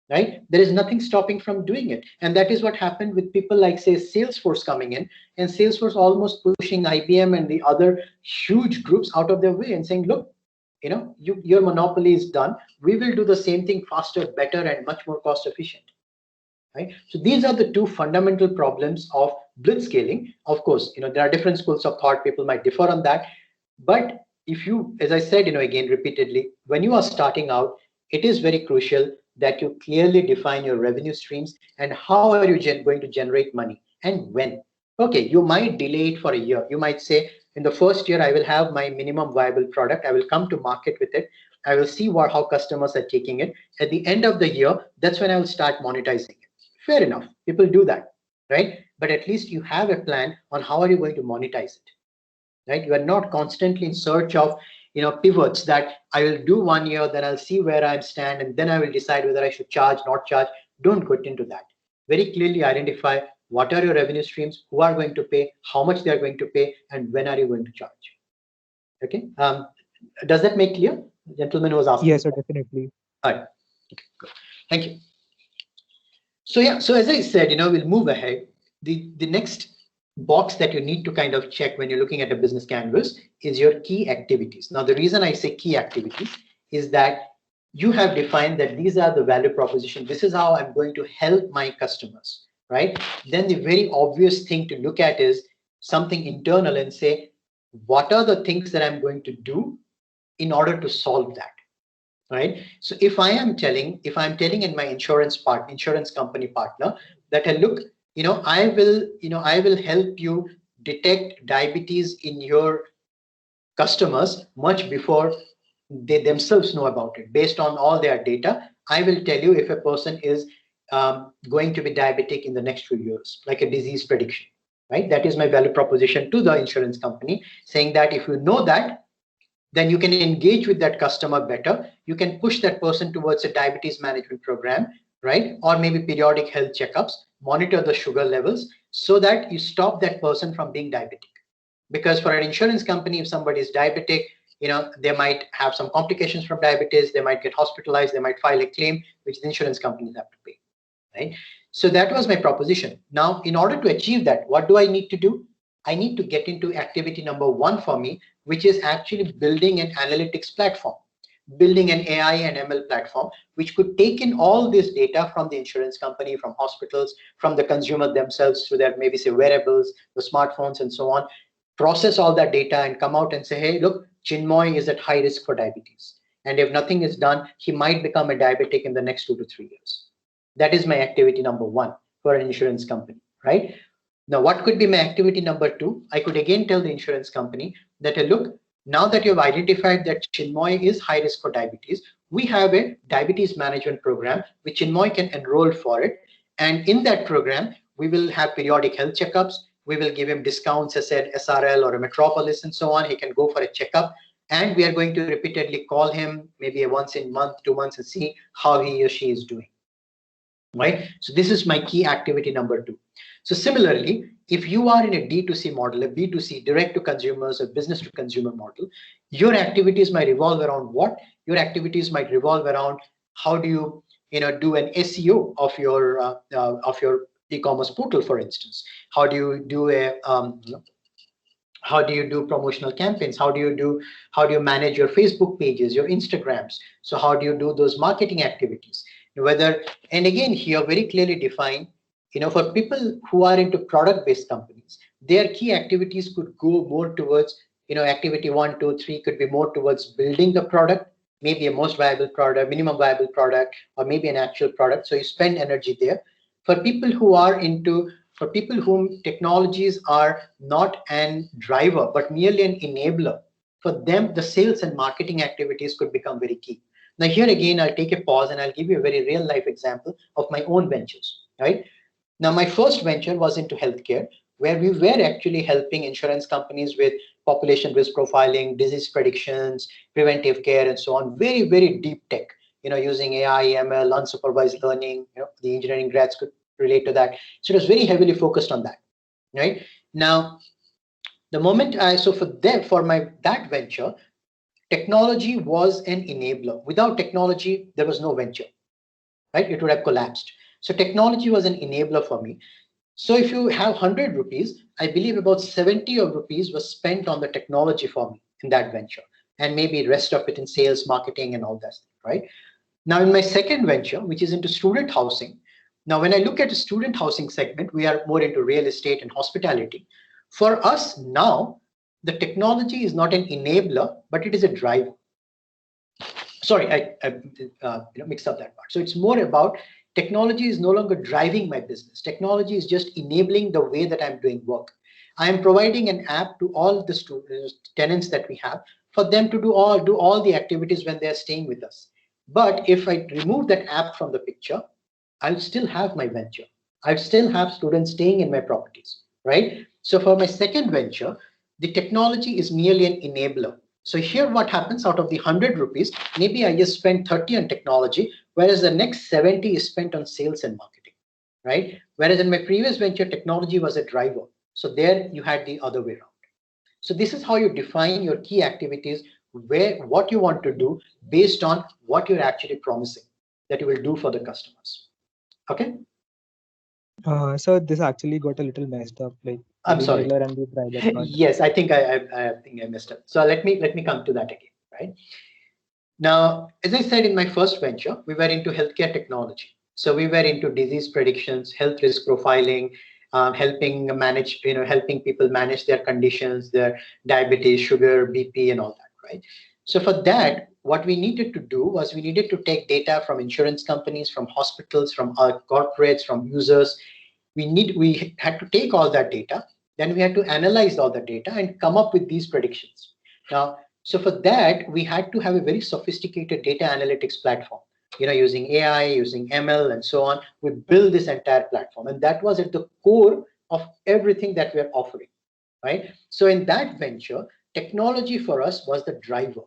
Right? There is nothing stopping from doing it. And that is what happened with people like, say, Salesforce coming in, and Salesforce almost pushing IBM and the other huge groups out of their way and saying, look, your monopoly is done. We will do the same thing faster, better, and much more cost efficient. Right? So these are the two fundamental problems of blitzscaling. Of course, there are different schools of thought. People might differ on that. But if you, as I said, again, repeatedly, when you are starting out, it is very crucial that you clearly define your revenue streams and how are you going to generate money and when. Okay, you might delay it for a year. You might say, in the first year, I will have my minimum viable product. I will come to market with it. I will see how customers are taking it. At the end of the year, that's when I will start monetizing it. Fair enough. People do that, right? But at least you have a plan on how are you going to monetize it, right? You are not constantly in search of, pivots that I will do 1 year, then I'll see where I stand, and then I will decide whether I should charge, not charge. Don't get into that. Very clearly identify what are your revenue streams, who are going to pay, how much they are going to pay, and when are you going to charge. Okay. Does that make clear? The gentleman who was asking. Yes, sir, definitely. All right. Okay, good. Thank you. So yeah, so as I said, we'll move ahead. The next box that you need to kind of check when you're looking at a business canvas is your key activities. Now, the reason I say key activities is that you have defined that these are the value proposition. This is how I'm going to help my customers, right? Then the very obvious thing to look at is something internal and say, what are the things that I'm going to do in order to solve that, right? So if I'm telling in my insurance company partner that, hey, look, I will help you detect diabetes in your customers much before they themselves know about it. Based on all their data, I will tell you if a person is going to be diabetic in the next few years, like a disease prediction, right? That is my value proposition to the insurance company, saying that if you know that, then you can engage with that customer better. You can push that person towards a diabetes management program, right? Or maybe periodic health checkups, monitor the sugar levels so that you stop that person from being diabetic. Because for an insurance company, if somebody is diabetic, they might have some complications from diabetes, they might get hospitalized, they might file a claim, which the insurance companies have to pay, right? So that was my proposition. Now, in order to achieve that, what do I need to do? I need to get into activity number one for me, which is actually building an analytics platform, building an AI and ML platform, which could take in all this data from the insurance company, from hospitals, from the consumer themselves, through their maybe say wearables, the smartphones, and so on, process all that data and come out and say, hey, look, Chinmoy is at high risk for diabetes. And if nothing is done, he might become a diabetic in the next 2 to 3 years. That is my activity number one for an insurance company, right? Now, what could be my activity number two? I could again tell the insurance company that, hey, look, now that you've identified that Chinmoy is high risk for diabetes, we have a diabetes management program which Chinmoy can enroll for it. And in that program, we will have periodic health checkups. We will give him discounts as an SRL or a Metropolis and so on. He can go for a checkup. And we are going to repeatedly call him maybe once in a month, 2 months, and see how he or she is doing, right? So this is my key activity number two. So similarly, if you are in a D2C model, a B2C, direct to consumers, a business to consumer model, your activities might revolve around what? Your activities might revolve around how do you, do an SEO of your e-commerce portal, for instance. How do you do how do you do promotional campaigns? How do you manage your Facebook pages, your Instagrams? So how do you do those marketing activities? Whether, and again, here very clearly defined, for people who are into product-based companies, their key activities could go more towards, activity 1, 2, 3 could be more towards building the product, maybe a most viable product, minimum viable product, or maybe an actual product. So you spend energy there. For people whom technologies are not an driver, but merely an enabler, for them, the sales and marketing activities could become very key. Now, here again, I'll take a pause and I'll give you a very real life example of my own ventures, right? Now, my first venture was into healthcare, where we were actually helping insurance companies with population risk profiling, disease predictions, preventive care, and so on. Very, very deep tech, using AI, ML, unsupervised learning. The engineering grads could relate to that. So it was very heavily focused on that, right? Now, the moment that venture, technology was an enabler. Without technology, there was no venture, right? It would have collapsed. So technology was an enabler for me. So if you have 100 rupees, I believe about 70 of rupees was spent on the technology for me in that venture, and maybe rest of it in sales, marketing, and all that, right? Now, in my second venture, which is into student housing, now when I look at the student housing segment, we are more into real estate and hospitality. For us now, the technology is not an enabler, but it is a driver. Sorry, I mixed up that part. So it's more about technology is no longer driving my business. Technology is just enabling the way that I'm doing work. I am providing an app to all the tenants that we have for them to do all the activities when they're staying with us. But if I remove that app from the picture, I'll still have my venture. I'll still have students staying in my properties, right? So for my second venture, the technology is merely an enabler. So here what happens, out of the 100 rupees, maybe I just spend 30 on technology, whereas the next 70 is spent on sales and marketing, right? Whereas in my previous venture, technology was a driver. So there you had the other way around. So this is how you define your key activities, what you want to do based on what you're actually promising that you will do for the customers. Okay. So this actually got a little messed up. Like I'm sorry. inhaler and the dry bed part. Yes, I think I think I messed up. So let me come to that again, right? Now, as I said in my first venture, we were into healthcare technology. So we were into disease predictions, health risk profiling, helping people manage their conditions, their diabetes, sugar, BP, and all that, right? So for that, what we needed to do was we needed to take data from insurance companies, from hospitals, from our corporates, from users. We had to take all that data, then we had to analyze all the data and come up with these predictions. Now, so for that, we had to have a very sophisticated data analytics platform, using AI, using ML, and so on. We built this entire platform, and that was at the core of everything that we're offering, right? So in that venture, technology for us was the driver.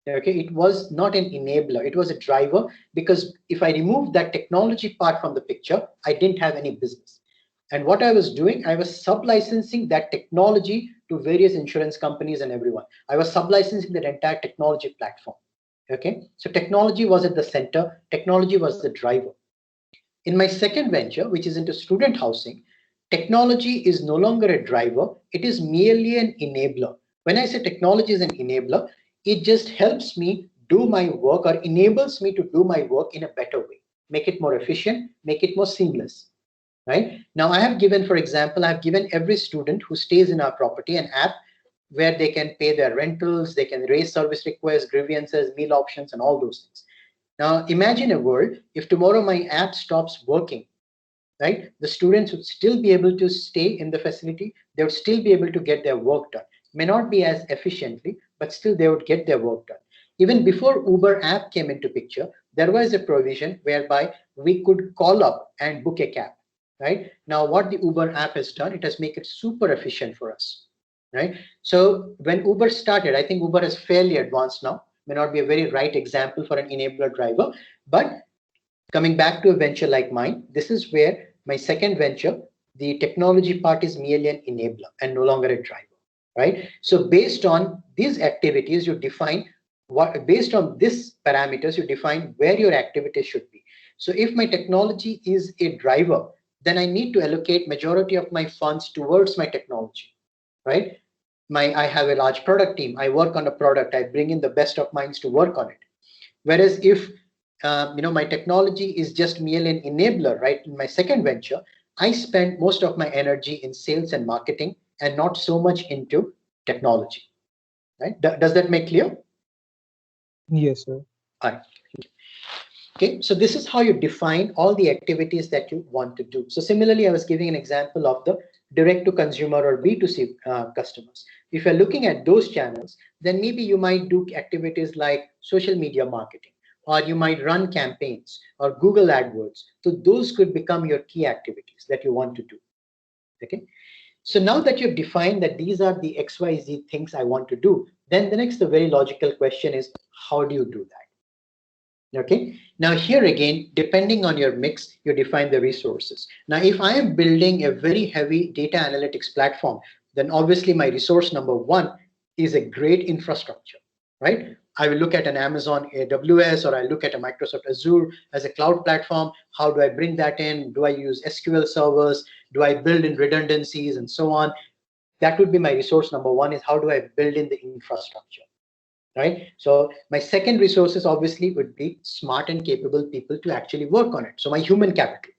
Okay, it was not an enabler, it was a driver, because if I removed that technology part from the picture, I didn't have any business. And what I was doing, I was sub-licensing that technology to various insurance companies and everyone. I was sub-licensing that entire technology platform. Okay, so technology was at the center, technology was the driver. In my second venture, which is into student housing, technology is no longer a driver, it is merely an enabler. When I say technology is an enabler, it just helps me do my work, or enables me to do my work in a better way, make it more efficient, make it more seamless. Right? Now, I have given, for example, I've given every student who stays in our property an app where they can pay their rentals, they can raise service requests, grievances, meal options, and all those things. Now, imagine a world if tomorrow my app stops working, right? The students would still be able to stay in the facility. They would still be able to get their work done. May not be as efficiently, but still they would get their work done. Even before Uber app came into picture, there was a provision whereby we could call up and book a cab, right? Now, what the Uber app has done, it has made it super efficient for us, right? So when Uber started, I think Uber is fairly advanced now, may not be a very right example for an enabler driver, but coming back to a venture like mine, this is where my second venture, the technology part is merely an enabler and no longer a driver, right? So based on these activities, you define based on these parameters, you define where your activities should be. So if my technology is a driver, then I need to allocate majority of my funds towards my technology, right? I have a large product team. I work on a product. I bring in the best of minds to work on it. Whereas if my technology is just merely an enabler, right? In my second venture, I spend most of my energy in sales and marketing and not so much into technology, right? Does that make clear? Yes, sir. All right. Okay, so this is how you define all the activities that you want to do. So similarly, I was giving an example of the direct to consumer or B2C customers. If you're looking at those channels, then maybe you might do activities like social media marketing, or you might run campaigns or Google AdWords. So those could become your key activities that you want to do. Okay. So now that you've defined that these are the XYZ things I want to do, then the next, the very logical question is, how do you do that? Okay, now here again, depending on your mix, you define the resources. Now, if I am building a very heavy data analytics platform, then obviously my resource number one is a great infrastructure, right? I will look at an Amazon AWS, or I look at a Microsoft Azure as a cloud platform. How do I bring that in? Do I use SQL servers? Do I build in redundancies and so on? That would be my resource number one, is how do I build in the infrastructure? Right? So my second resources obviously would be smart and capable people to actually work on it. So my human capital,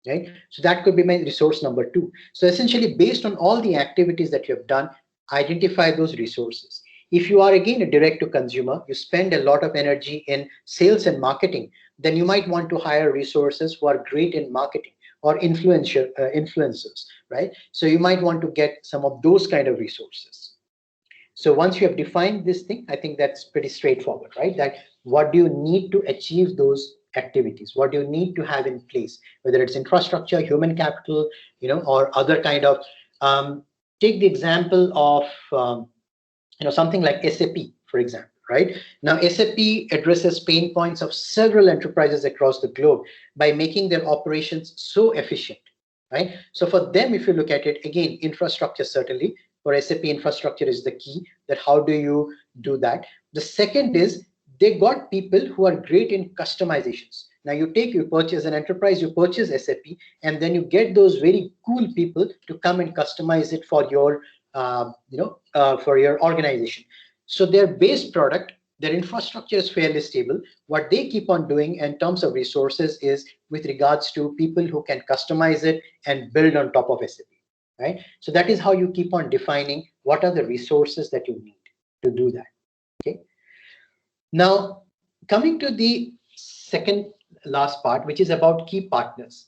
right? So that could be my resource number two. So essentially, based on all the activities that you have done, identify those resources. If you are again a direct to consumer, you spend a lot of energy in sales and marketing, then you might want to hire resources who are great in marketing, or influencers, right? So you might want to get some of those kind of resources. So once you have defined this thing, I think that's pretty straightforward, right? That what do you need to achieve those activities? What do you need to have in place? Whether it's infrastructure, human capital, or other kind of. Take the example of something like SAP, for example, right? Now SAP addresses pain points of several enterprises across the globe by making their operations so efficient, right? So for them, if you look at it again, infrastructure certainly. For SAP, infrastructure is the key. That how do you do that? The second is they got people who are great in customizations. Now you purchase an enterprise, you purchase SAP, and then you get those very cool people to come and customize it for your, for your organization. So their base product, their infrastructure is fairly stable. What they keep on doing in terms of resources is with regards to people who can customize it and build on top of SAP, right? So that is how you keep on defining what are the resources that you need to do that, okay? Now, coming to the second last part, which is about key partners.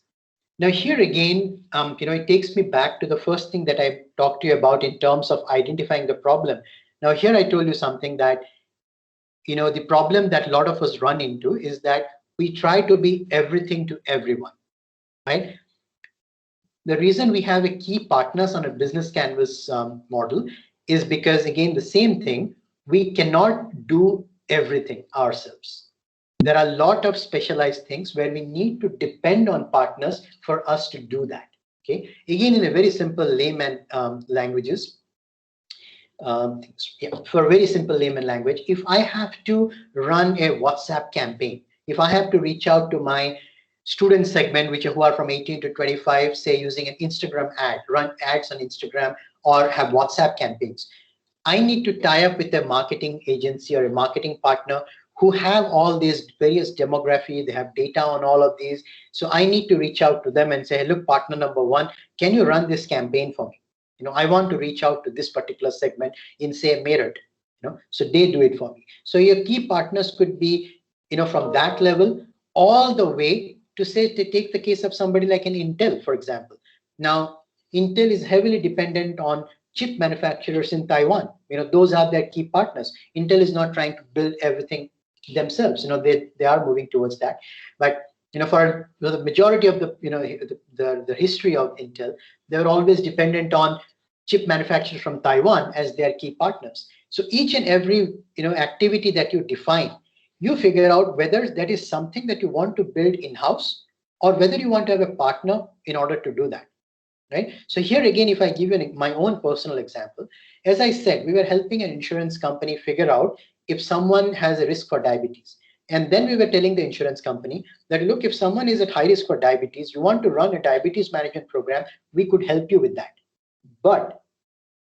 Now here again, it takes me back to the first thing that I talked to you about in terms of identifying the problem. Now here I told you something that, the problem that a lot of us run into is that we try to be everything to everyone, right? The reason we have a key partners on a business canvas model is because, again, the same thing, we cannot do everything ourselves. There are a lot of specialized things where we need to depend on partners for us to do that. Okay, again, in a very simple layman languages, for very simple layman language, if I have to run a WhatsApp campaign, if I have to reach out to my student segment, who are from 18 to 25, say using an Instagram ad, run ads on Instagram or have WhatsApp campaigns, I need to tie up with a marketing agency or a marketing partner who have all these various demography, they have data on all of these. So I need to reach out to them and say, hey, look, partner number one, can you run this campaign for me? I want to reach out to this particular segment in, say, Meerut, so they do it for me. So your key partners could be, from that level all the way to, say, to take the case of somebody like an Intel, for example. Now, Intel is heavily dependent on chip manufacturers in Taiwan. Those are their key partners. Intel is not trying to build everything themselves. They are moving towards that. But for the majority of the history of Intel, they were always dependent on chip manufacturers from Taiwan as their key partners. So each and every activity that you define, you figure out whether that is something that you want to build in-house or whether you want to have a partner in order to do that. Right? So here again, if I give you my own personal example, as I said, we were helping an insurance company figure out if someone has a risk for diabetes. And then we were telling the insurance company that, look, if someone is at high risk for diabetes, you want to run a diabetes management program, we could help you with that. But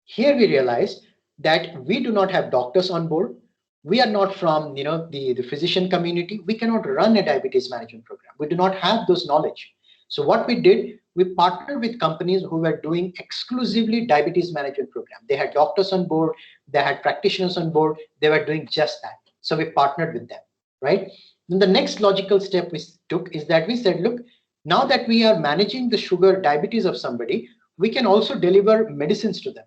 here we realized that we do not have doctors on board. We are not from the physician community. We cannot run a diabetes management program. We do not have those knowledge. So what we did, we partnered with companies who were doing exclusively diabetes management program. They had doctors on board, they had practitioners on board, they were doing just that. So we partnered with them, right? Then the next logical step we took is that we said, look, now that we are managing the sugar diabetes of somebody, we can also deliver medicines to them,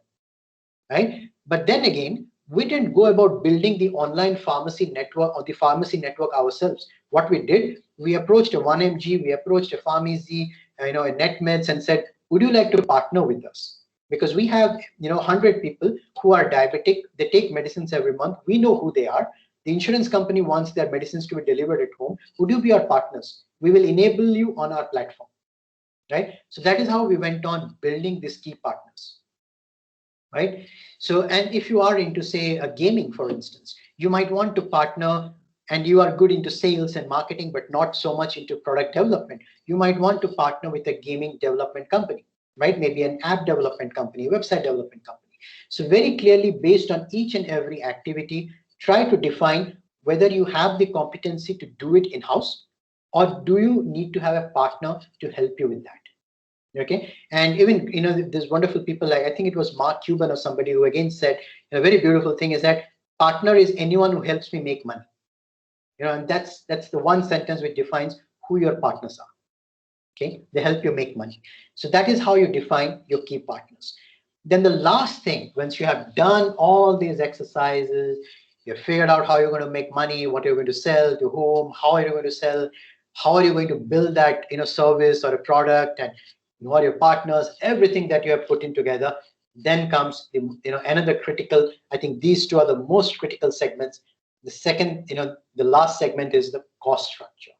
right? But then again, we didn't go about building the online pharmacy network or the pharmacy network ourselves. What we did, we approached a 1mg, we approached a PharmEasy, a NetMeds, and said, would you like to partner with us? Because we have 100 people who are diabetic, they take medicines every month, we know who they are. The insurance company wants their medicines to be delivered at home. Would you be our partners? We will enable you on our platform, right? So that is how we went on building these key partners, right? So, and if you are into, say, a gaming, for instance, you might want to partner and you are good into sales and marketing, but not so much into product development. You might want to partner with a gaming development company, right? Maybe an app development company, website development company. So very clearly, based on each and every activity, try to define whether you have the competency to do it in-house or do you need to have a partner to help you with that. Okay, and even there's wonderful people like, I think it was Mark Cuban or somebody who again said a very beautiful thing is that partner is anyone who helps me make money. And that's the one sentence which defines who your partners are. Okay, they help you make money. So that is how you define your key partners. Then the last thing, once you have done all these exercises, you've figured out how you're going to make money, what you're going to sell to whom, how are you going to sell, how are you going to build that service or a product, and who are your partners, everything that you have put in together, then comes another critical, I think these two are the most critical segments. The second, the last segment is the cost structure,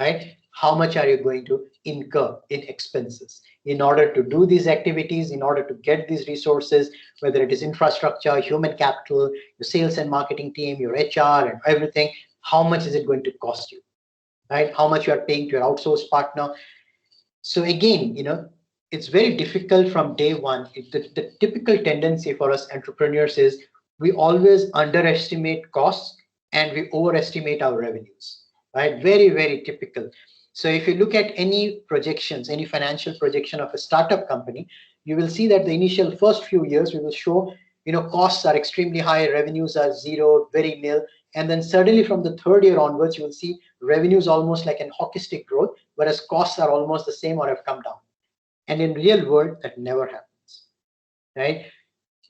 right? How much are you going to incur in expenses in order to do these activities, in order to get these resources, whether it is infrastructure, human capital, your sales and marketing team, your HR and everything, how much is it going to cost you? right? How much you are paying to your outsourced partner. So again, it's very difficult from day one. The typical tendency for us entrepreneurs is we always underestimate costs and we overestimate our revenues, right? Very, very typical. So if you look at any projections, any financial projection of a startup company, you will see that the initial first few years we will show, costs are extremely high, revenues are zero, very nil. And then suddenly from the third year onwards, you will see revenues almost like an hockey stick growth, whereas costs are almost the same or have come down. And in real world, that never happens, right?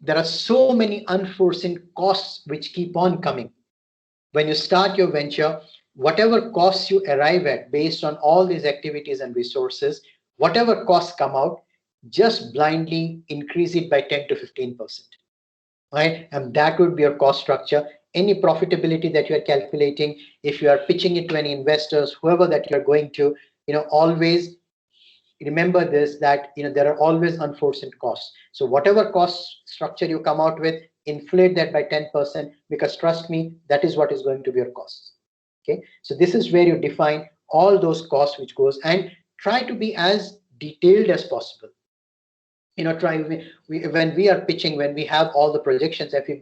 There are so many unforeseen costs which keep on coming. When you start your venture, whatever costs you arrive at based on all these activities and resources, whatever costs come out, just blindly increase it by 10 to 15%, right? And that would be your cost structure. Any profitability that you are calculating, if you are pitching it to any investors, whoever that you're going to, always remember this, that there are always unforeseen costs. So whatever cost structure you come out with, inflate that by 10%, because trust me, that is what is going to be your costs. Okay, so this is where you define all those costs which goes, and try to be as detailed as possible. When we are pitching, when we have all the projections, if you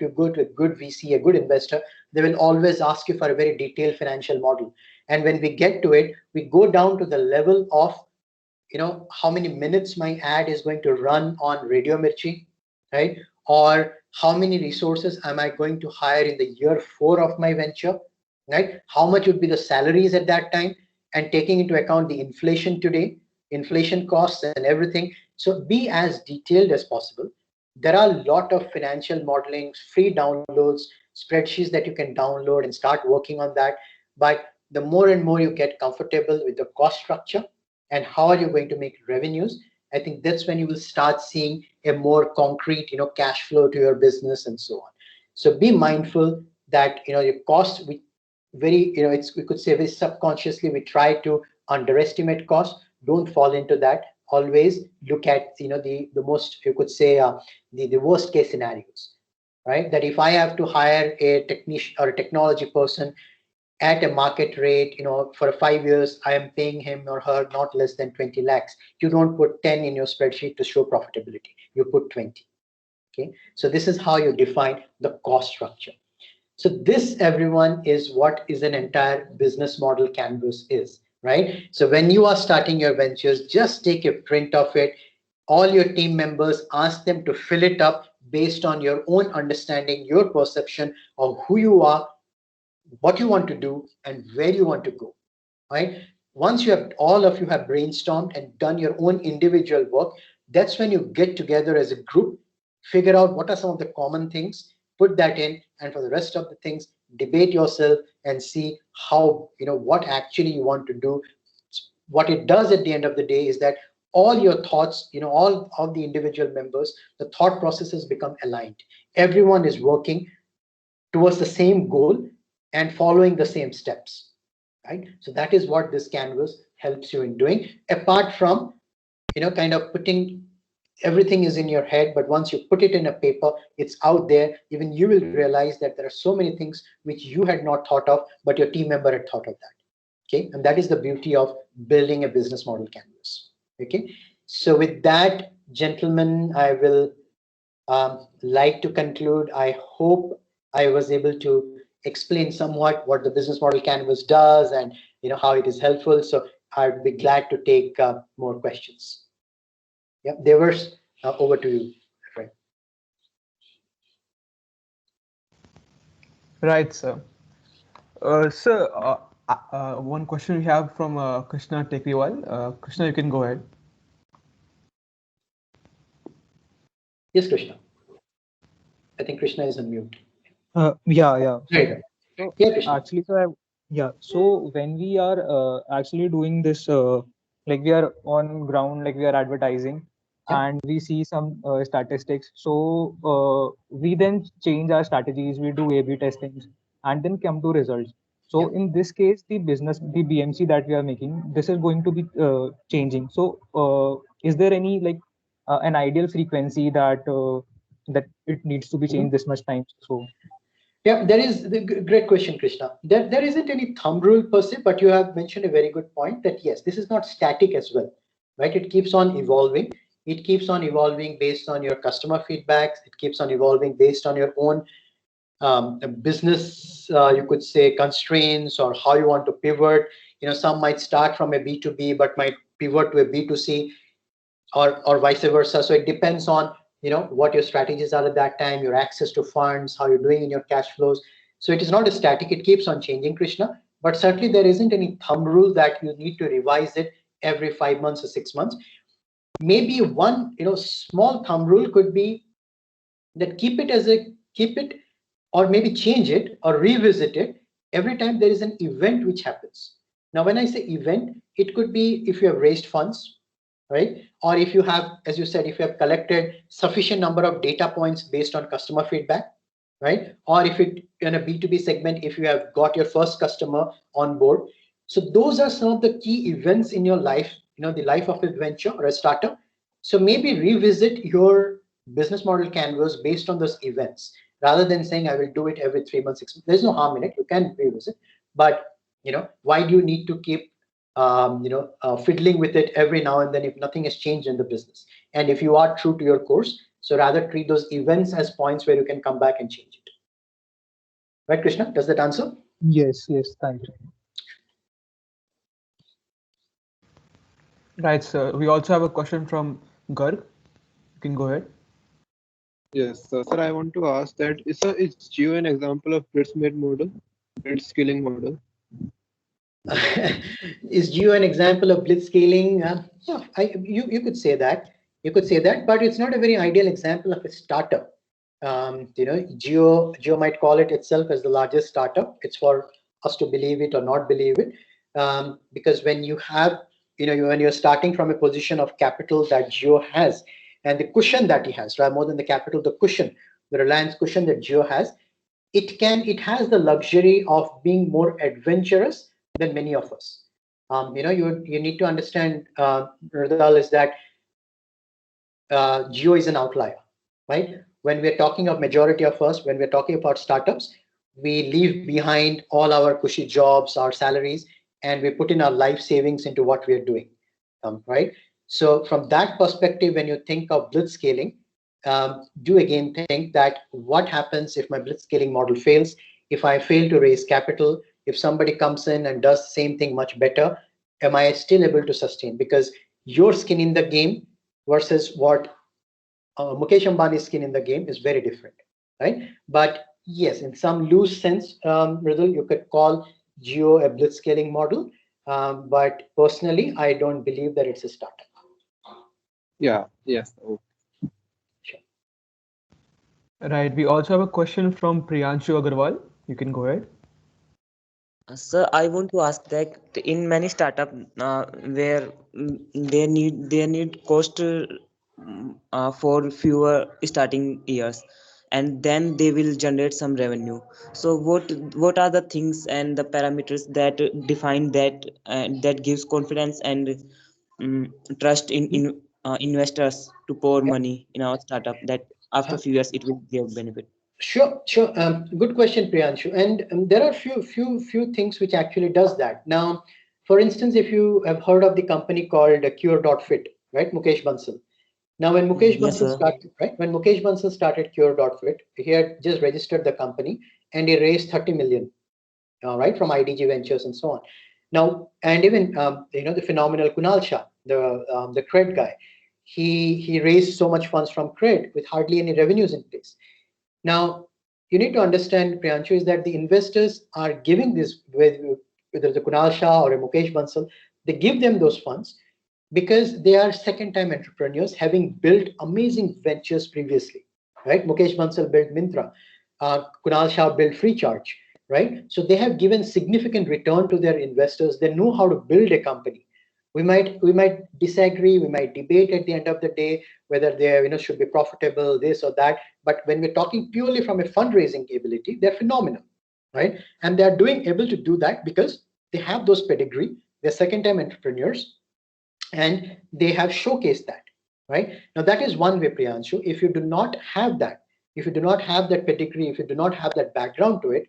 go to a good VC, a good investor, they will always ask you for a very detailed financial model. And when we get to it, we go down to the level of how many minutes my ad is going to run on Radio Mirchi, right? Or how many resources am I going to hire in the year 4 of my venture, right? How much would be the salaries at that time, and taking into account the inflation today, inflation costs and everything. So be as detailed as possible. There are a lot of financial modeling, free downloads, spreadsheets that you can download and start working on that. But the more and more you get comfortable with the cost structure and how are you going to make revenues, I think that's when you will start seeing a more concrete, cash flow to your business and so on. So be mindful that, your costs, we very, we could say very subconsciously, we try to underestimate costs. Don't fall into that. Always look at, the most, you could say, the worst case scenarios, right? That if I have to hire a technician or a technology person at a market rate, for 5 years, I am paying him or her not less than 20 lakhs. You don't put 10 in your spreadsheet to show profitability. You put 20. Okay. So this is how you define the cost structure. So this, everyone, is what is an entire business model canvas is, right? So when you are starting your ventures, just take a print of it. All your team members, ask them to fill it up based on your own understanding, your perception of who you are, what you want to do, and where you want to go, right? Once you have, all of you have brainstormed and done your own individual work, that's when you get together as a group, figure out what are some of the common things, put that in, and for the rest of the things, debate yourself and see how, what actually you want to do. What it does at the end of the day is that all your thoughts, all of the individual members, the thought processes become aligned. Everyone is working towards the same goal and following the same steps, right? So that is what this canvas helps you in doing, apart from, kind of putting everything is in your head, but once you put it in a paper, it's out there. Even you will realize that there are so many things which you had not thought of, but your team member had thought of that. Okay, and that is the beauty of building a business model canvas. Okay, so with that, gentlemen, I will like to conclude. I hope I was able to explain somewhat what the business model canvas does and how it is helpful. So I'd be glad to take more questions. Yeah, Devers, over to you, friend. Right, sir. Sir, one question we have from Krishna Tekriwal. Krishna, you can go ahead. Yes, Krishna. I think Krishna is on mute. Yeah. Right. So Yeah, Krishna. actually, so when we are actually doing this, like we are on ground, like we are advertising, and we see some statistics. So we then change our strategies. We do A/B testings, and then come to results. So in this case, the BMC that we are making, this is going to be changing. So is there any like an ideal frequency that that it needs to be changed this much time? So Yeah, there is the great question, Krishna. There isn't any thumb rule per se, but you have mentioned a very good point that yes, this is not static as well, right? It keeps on evolving. It keeps on evolving based on your customer feedbacks. It keeps on evolving based on your own business, you could say, constraints or how you want to pivot. Some might start from a B2B, but might pivot to a B2C or vice versa. So it depends on what your strategies are at that time, your access to funds, how you're doing in your cash flows. So it is not a static, it keeps on changing, Krishna. But certainly there isn't any thumb rule that you need to revise it every 5 months or 6 months. Maybe one small thumb rule could be that keep it or maybe change it or revisit it every time there is an event which happens. Now, when I say event, it could be if you have raised funds, right? Or if you have, as you said, if you have collected sufficient number of data points based on customer feedback, right? Or if it in a B2B segment, if you have got your first customer on board. So those are some of the key events in your life, the life of a venture or a startup. So maybe revisit your business model canvas based on those events rather than saying I will do it every 3 months, 6 months. There's no harm in it. You can revisit, but why do you need to keep fiddling with it every now and then if nothing has changed in the business? And if you are true to your course, so rather treat those events as points where you can come back and change it. Right, Krishna? Does that answer? Yes, thank you. Right, sir. We also have a question from Garg. You can go ahead. Yes, sir, I want to ask that is Geo an example of blitzmade model, blitz scaling model? Is Geo an example of blitz scaling? Yeah, you could say that. You could say that, but it's not a very ideal example of a startup. Geo might call it itself as the largest startup. It's for us to believe it or not believe it, because when you have, when you're starting from a position of capital that Geo has, and the cushion that he has, right? More than the capital, the cushion, the Reliance cushion that Geo has, it has the luxury of being more adventurous than many of us. You need to understand, Radal, is that Geo is an outlier, right? When we're talking of majority of us, when we're talking about startups, we leave behind all our cushy jobs, our salaries, and we put in our life savings into what we are doing, right? So from that perspective, when you think of blitz scaling, do again think that what happens if my blitz scaling model fails, if I fail to raise capital, if somebody comes in and does the same thing much better, am I still able to sustain? Because your skin in the game versus what Mukesh Ambani's skin in the game is very different, right? But yes, in some loose sense, Ridul, you could call Geo a blitz scaling model, but personally, I don't believe that it's a startup. Yeah, yes. Okay. Sure. Right. We also have a question from Priyanshu Agarwal. You can go ahead. Sir, I want to ask that in many startup where they need cost for fewer starting years, and then they will generate some revenue. So what are the things and the parameters that define that that gives confidence and trust in investors to pour money in our startup that after few years it will give benefit? Sure. Good question, Priyanshu. And there are few things which actually does that. Now, for instance, if you have heard of the company called Cure.fit, right? Mukesh Bansal. Now, when Mukesh Yes, Bansal sir. started, right? When Mukesh Bansal started Cure.fit, he had just registered the company and he raised 30 million, right, from IDG Ventures and so on. Now, and even the phenomenal Kunal Shah, the Cred guy, he raised so much funds from Cred with hardly any revenues in place. Now, you need to understand, Priyanshu, is that the investors are giving this, whether it's a Kunal Shah or a Mukesh Bansal, they give them those funds because they are second-time entrepreneurs having built amazing ventures previously, right? Mukesh Bansal built Myntra, Kunal Shah built FreeCharge, right? So they have given significant return to their investors. They know how to build a company. We might disagree, we might debate at the end of the day whether they should be profitable, this or that. But when we're talking purely from a fundraising ability, they're phenomenal, right? And they're able to do that because they have those pedigree. They're second-time entrepreneurs, and they have showcased that, right? Now that is one way, Priyanshu. If you do not have that, if you do not have that pedigree, if you do not have that background to it,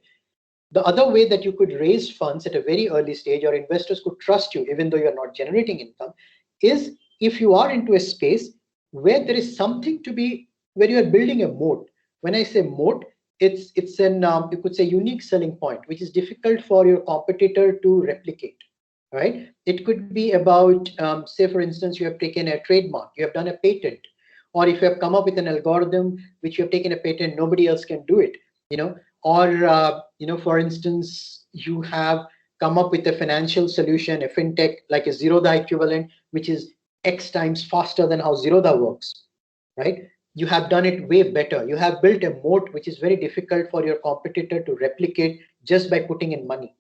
the other way that you could raise funds at a very early stage, or investors could trust you even though you're not generating income, is if you are into a space where there is something to be, where you are building a moat. When I say moat, it's an you could say unique selling point, which is difficult for your competitor to replicate, right? It could be about, say for instance, you have taken a trademark, you have done a patent, or if you have come up with an algorithm which you have taken a patent, nobody else can do it, or for instance, you have come up with a financial solution, a fintech like a Zerodha equivalent, which is X times faster than how Zerodha works, right? You have done it way better. You have built a moat which is very difficult for your competitor to replicate just by putting in money,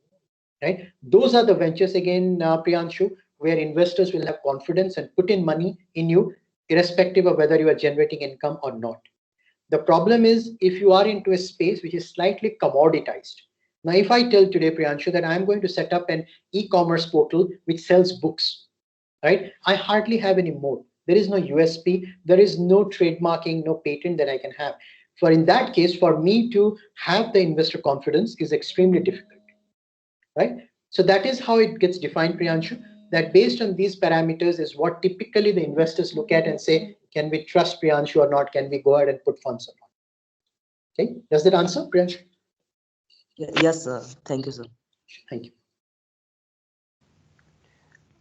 right? Those are the ventures again, Priyanshu, where investors will have confidence and put in money in you, irrespective of whether you are generating income or not. The problem is if you are into a space which is slightly commoditized. Now, if I tell today, Priyanshu, that I'm going to set up an e-commerce portal which sells books, right? I hardly have any moat. There is no USP, there is no trademarking, no patent that I can have. For in that case, for me to have the investor confidence is extremely difficult, right? So that is how it gets defined, Priyanshu, that based on these parameters is what typically the investors look at and say, can we trust Priyanshu or not? Can we go ahead and put funds or not? Okay, does that answer, Priyanshu? Yes, sir. Thank you, sir. Thank you.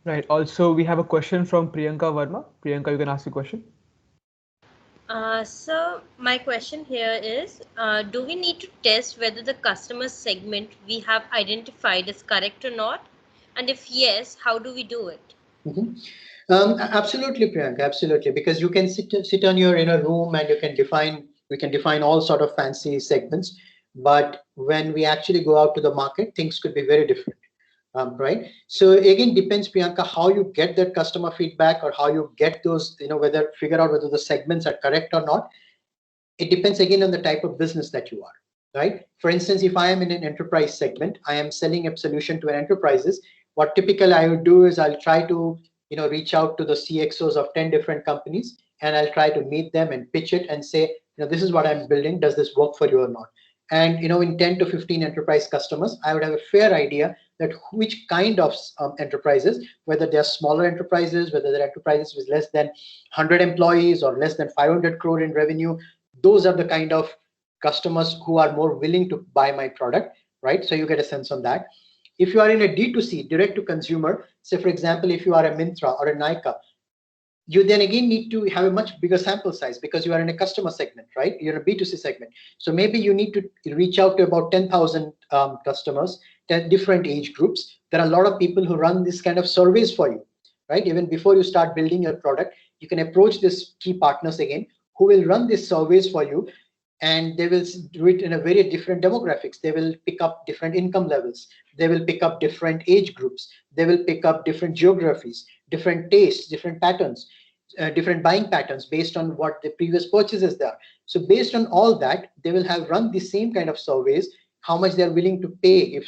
Right. Also, we have a question from Priyanka Verma. Priyanka, you can ask the question. So my question here is, do we need to test whether the customer segment we have identified is correct or not? And if yes, how do we do it? Absolutely, Priyanka, absolutely. Because you can sit on your inner room and we can define all sort of fancy segments. But when we actually go out to the market, things could be very different. Right. So again, depends, Priyanka, how you get that customer feedback or how you get those, figure out whether the segments are correct or not. It depends again on the type of business that you are, right? For instance, if I am in an enterprise segment, I am selling a solution to an enterprises. What typically I would do is I'll try to, reach out to the CXOs of 10 different companies and I'll try to meet them and pitch it and say, this is what I'm building. Does this work for you or not? And in 10 to 15 enterprise customers, I would have a fair idea that which kind of enterprises, whether they're smaller enterprises, whether they're enterprises with less than 100 employees or less than 500 crore in revenue, those are the kind of customers who are more willing to buy my product, right? So you get a sense on that. If you are in a D2C, direct to consumer, say for example, if you are a Myntra or a Nykaa, you then again need to have a much bigger sample size because you are in a customer segment, right? You're a B2C segment. So maybe you need to reach out to about 10,000 customers, 10 different age groups. There are a lot of people who run this kind of surveys for you, right? Even before you start building your product, you can approach these key partners again who will run these surveys for you, and they will do it in a very different demographics. They will pick up different income levels. They will pick up different age groups. They will pick up different geographies, different tastes, different patterns, different buying patterns based on what the previous purchases there. So based on all that, they will have run the same kind of surveys, how much they're willing to pay if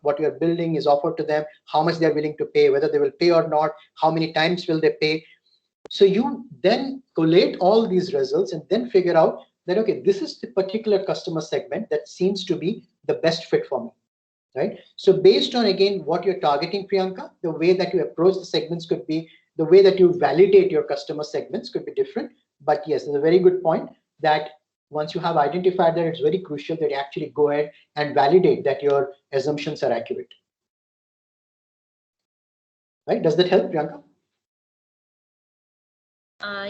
what you're building is offered to them, how much they're willing to pay, whether they will pay or not, how many times will they pay. So you then collate all these results and then figure out that, okay, this is the particular customer segment that seems to be the best fit for me, right? So based on, again, what you're targeting, Priyanka, the way that you approach the segments could be, the way that you validate your customer segments could be different. But yes, it's a very good point that once you have identified that, it's very crucial that you actually go ahead and validate that your assumptions are accurate. Right? Does that help, Priyanka?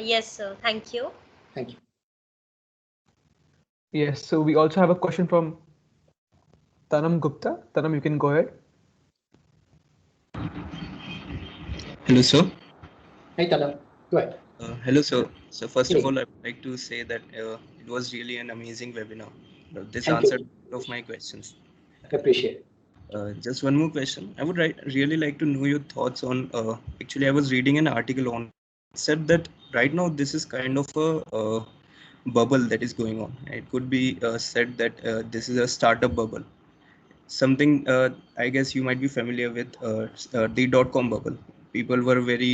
Yes, sir. Thank you. Thank you. Yes, so we also have a question from Tanam Gupta. Tanam, you can go ahead. Hello, sir. Hi, Tanam. Go ahead. Hello, sir. So first of all, I would like to say that it was really an amazing webinar. This answered all of my questions. Appreciate it. Just one more question. I would really like to know your thoughts on, actually I was reading an article on, said that right now this is kind of a bubble that is going on. It could be said that this is a startup bubble. Something I guess you might be familiar with, the .com bubble. people were very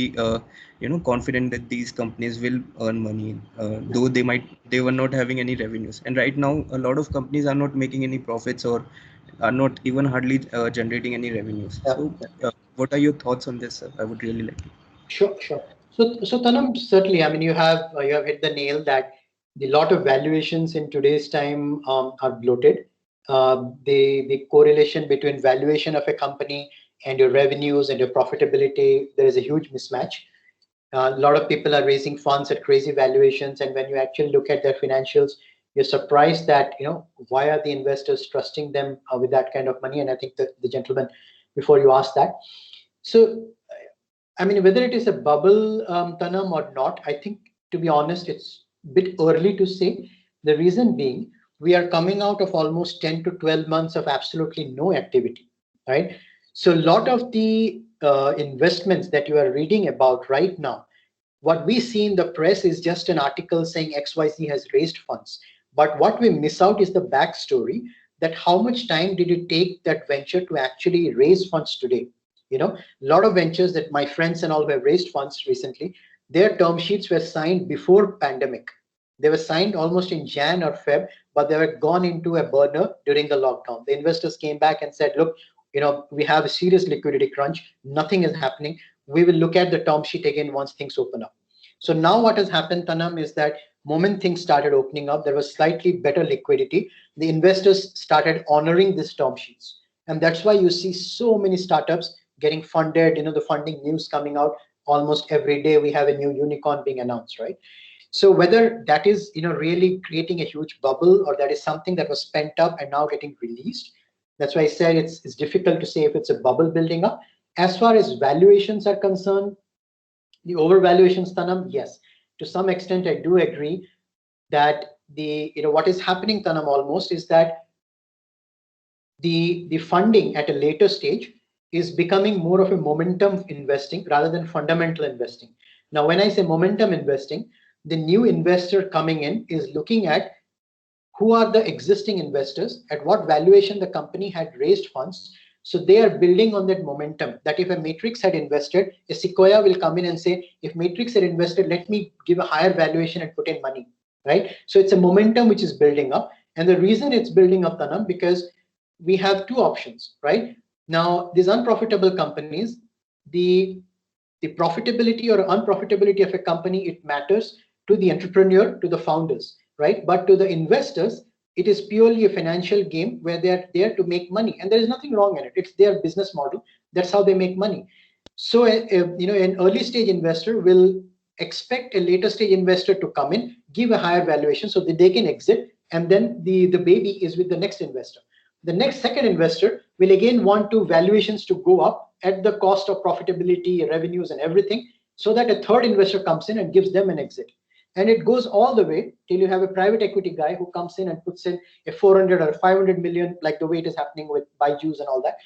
confident that these companies will earn money, though they were not having any revenues. And right now a lot of companies are not making any profits or are not even hardly generating any revenues. Yeah. So what are your thoughts on this, sir? I would really like to. Sure, sure. So Tanam, certainly, I mean, you have hit the nail that the lot of valuations in today's time are bloated. The correlation between valuation of a company and your revenues and your profitability, there is a huge mismatch. A lot of people are raising funds at crazy valuations, and when you actually look at their financials, you're surprised that why are the investors trusting them with that kind of money? And I think that the gentleman before you asked that. So I mean, whether it is a bubble, Tanam, or not, I think, to be honest, it's a bit early to say. The reason being, we are coming out of almost 10 to 12 months of absolutely no activity, right? So a lot of the investments that you are reading about right now, what we see in the press is just an article saying XYZ has raised funds. But what we miss out is the backstory, that how much time did it take that venture to actually raise funds today? A lot of ventures that my friends and all who have raised funds recently, their term sheets were signed before pandemic. They were signed almost in Jan or Feb, but they were gone into a burner during the lockdown. The investors came back and said, look, we have a serious liquidity crunch. Nothing is happening. We will look at the term sheet again once things open up. So now what has happened, Tanam, is that moment things started opening up, there was slightly better liquidity. The investors started honoring these term sheets. And that's why you see so many startups getting funded, the funding news coming out almost every day. We have a new unicorn being announced, right? So whether that is, really creating a huge bubble, or that is something that was pent up and now getting released, that's why I said it's difficult to say if it's a bubble building up. As far as valuations are concerned, the overvaluations, Tanam, yes, to some extent I do agree that what is happening, Tanam, almost is that the funding at a later stage is becoming more of a momentum investing rather than fundamental investing. Now, when I say momentum investing, the new investor coming in is looking at who are the existing investors, at what valuation the company had raised funds. So they are building on that momentum, that if a Matrix had invested, a Sequoia will come in and say, if Matrix had invested, let me give a higher valuation and put in money, right? So it's a momentum which is building up. And the reason it's building up, Tanam, because we have two options, right? Now, these unprofitable companies, the profitability or unprofitability of a company, it matters to the entrepreneur, to the founders, right? But to the investors, it is purely a financial game where they're there to make money, and there is nothing wrong in it. It's their business model. That's how they make money. So, an early stage investor will expect a later stage investor to come in, give a higher valuation so that they can exit, and then the baby is with the next investor. The next second investor will again want to valuations to go up at the cost of profitability, revenues, and everything, so that a third investor comes in and gives them an exit. And it goes all the way till you have a private equity guy who comes in and puts in a 400 or 500 million, like the way it is happening with Byju's and all that.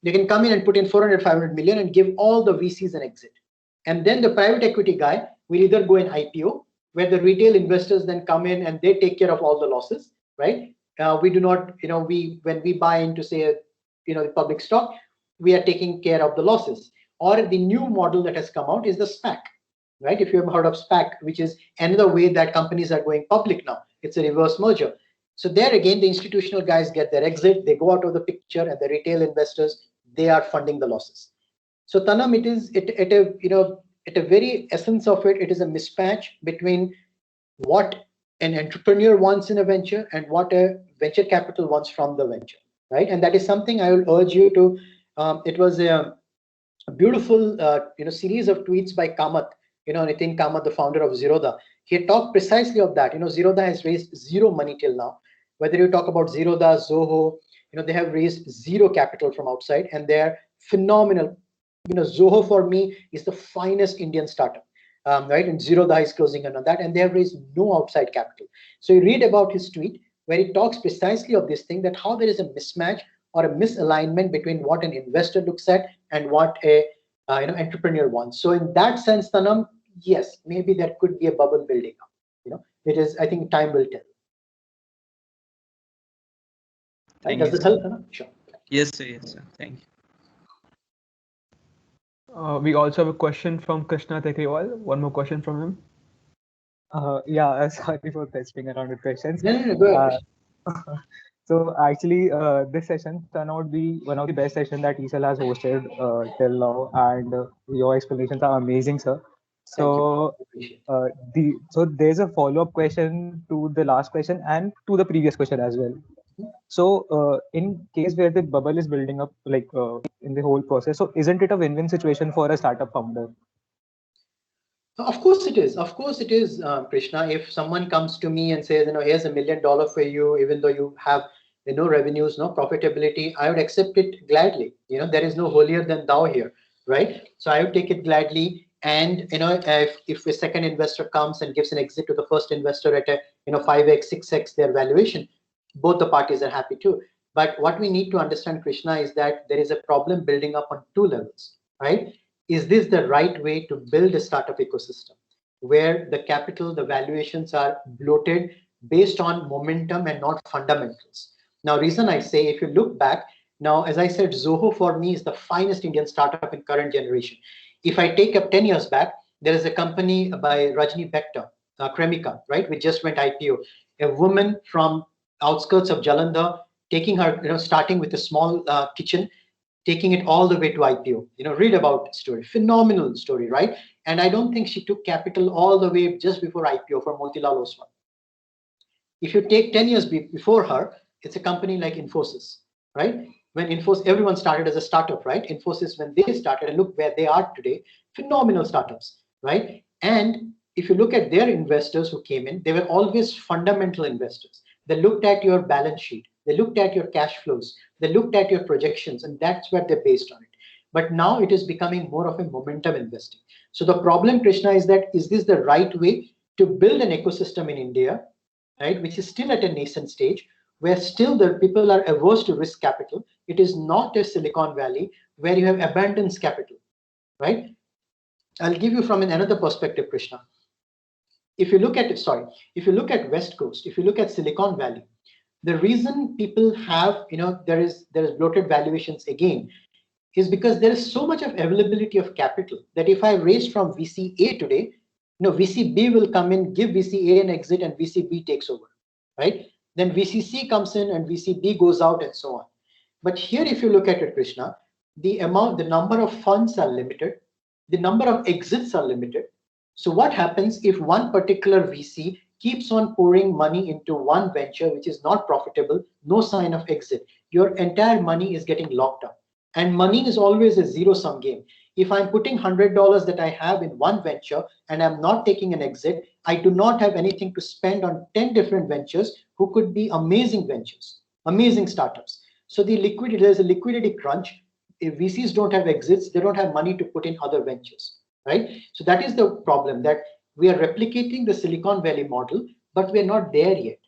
They can come in and put in 400, 500 million and give all the VCs an exit. And then the private equity guy will either go in IPO, where the retail investors then come in and they take care of all the losses, right? We do not, when we buy into, say, the public stock, we are taking care of the losses. Or the new model that has come out is the SPAC, right? If you have heard of SPAC, which is another way that companies are going public now, it's a reverse merger. So there again, the institutional guys get their exit, they go out of the picture, and the retail investors, they are funding the losses. So Tanam, it is at a very essence of it, it is a mismatch between what an entrepreneur wants in a venture and what a venture capital wants from the venture, right? And that is something I will urge you to. It was a beautiful series of tweets by Kamath, Nitin Kamath, the founder of Zerodha. He talked precisely of that. Zerodha has raised zero money till now. Whether you talk about Zerodha, Zoho, they have raised zero capital from outside, and they're phenomenal. Zoho for me is the finest Indian startup. Right, and Zerodha is closing in on that, and they have raised no outside capital. So you read about his tweet where he talks precisely of this thing, that how there is a mismatch or a misalignment between what an investor looks at and what a entrepreneur wants. So in that sense, Tanam, yes, maybe there could be a bubble building up. It is. I think time will tell. Right? Does it help, Tanam? Sure. Yes, sir. Yes, sir. Thank you. We also have a question from Krishna Tekriwal. One more question from him. Yeah, sorry for testing around with questions. No, go ahead. So actually, this session turned out to be one of the best sessions that ESL has hosted till now, and your explanations are amazing, sir. Thank you. So, Appreciate it. so there's a follow-up question to the last question and to the previous question as well. So, in case where the bubble is building up, like in the whole process, so isn't it a win-win situation for a startup founder? Of course it is. Of course it is, Krishna. If someone comes to me and says, here's $1 million for you, even though you have no revenues, no profitability, I would accept it gladly. There is no holier than thou here, right? So I would take it gladly. And if a second investor comes and gives an exit to the first investor at a 5x, 6x their valuation, both the parties are happy too. But what we need to understand, Krishna, is that there is a problem building up on two levels, right? Is this the right way to build a startup ecosystem where the capital, the valuations are bloated based on momentum and not fundamentals? Now, reason I say, if you look back, now, as I said, Zoho for me is the finest Indian startup in current generation. If I take up 10 years back, there is a company by Rajni Bector, Cremica, right, which just went IPO. A woman from outskirts of Jalandhar, taking her, starting with a small kitchen, taking it all the way to IPO. Read about the story. Phenomenal story, right? And I don't think she took capital all the way just before IPO for Motilal Oswal. If you take 10 years before her, it's a company like Infosys, right? When Infosys, everyone started as a startup, right? Infosys, when they started, and look where they are today, phenomenal startups, right? And if you look at their investors who came in, they were always fundamental investors. They looked at your balance sheet. They looked at your cash flows. They looked at your projections, and that's what they're based on it. But now it is becoming more of a momentum investing. So the problem, Krishna, is this the right way to build an ecosystem in India, right, which is still at a nascent stage, where still the people are averse to risk capital? It is not a Silicon Valley where you have abundance capital, right? I'll give you from another perspective, Krishna. If you look at West Coast, if you look at Silicon Valley, the reason people have, there is bloated valuations again, is because there is so much of availability of capital that if I raise from VC A today, VC B will come in, give VC A an exit, and VC B takes over, right? Then VC C comes in and VC D goes out, and so on. But here, if you look at it, Krishna, the number of funds are limited, the number of exits are limited. So what happens if one particular VC keeps on pouring money into one venture which is not profitable, no sign of exit? Your entire money is getting locked up. And money is always a zero-sum game. If I'm putting $100 that I have in one venture and I'm not taking an exit, I do not have anything to spend on 10 different ventures who could be amazing ventures, amazing startups. So there's a liquidity crunch. If VCs don't have exits, they don't have money to put in other ventures, right? So that is the problem, that we are replicating the Silicon Valley model, but we're not there yet.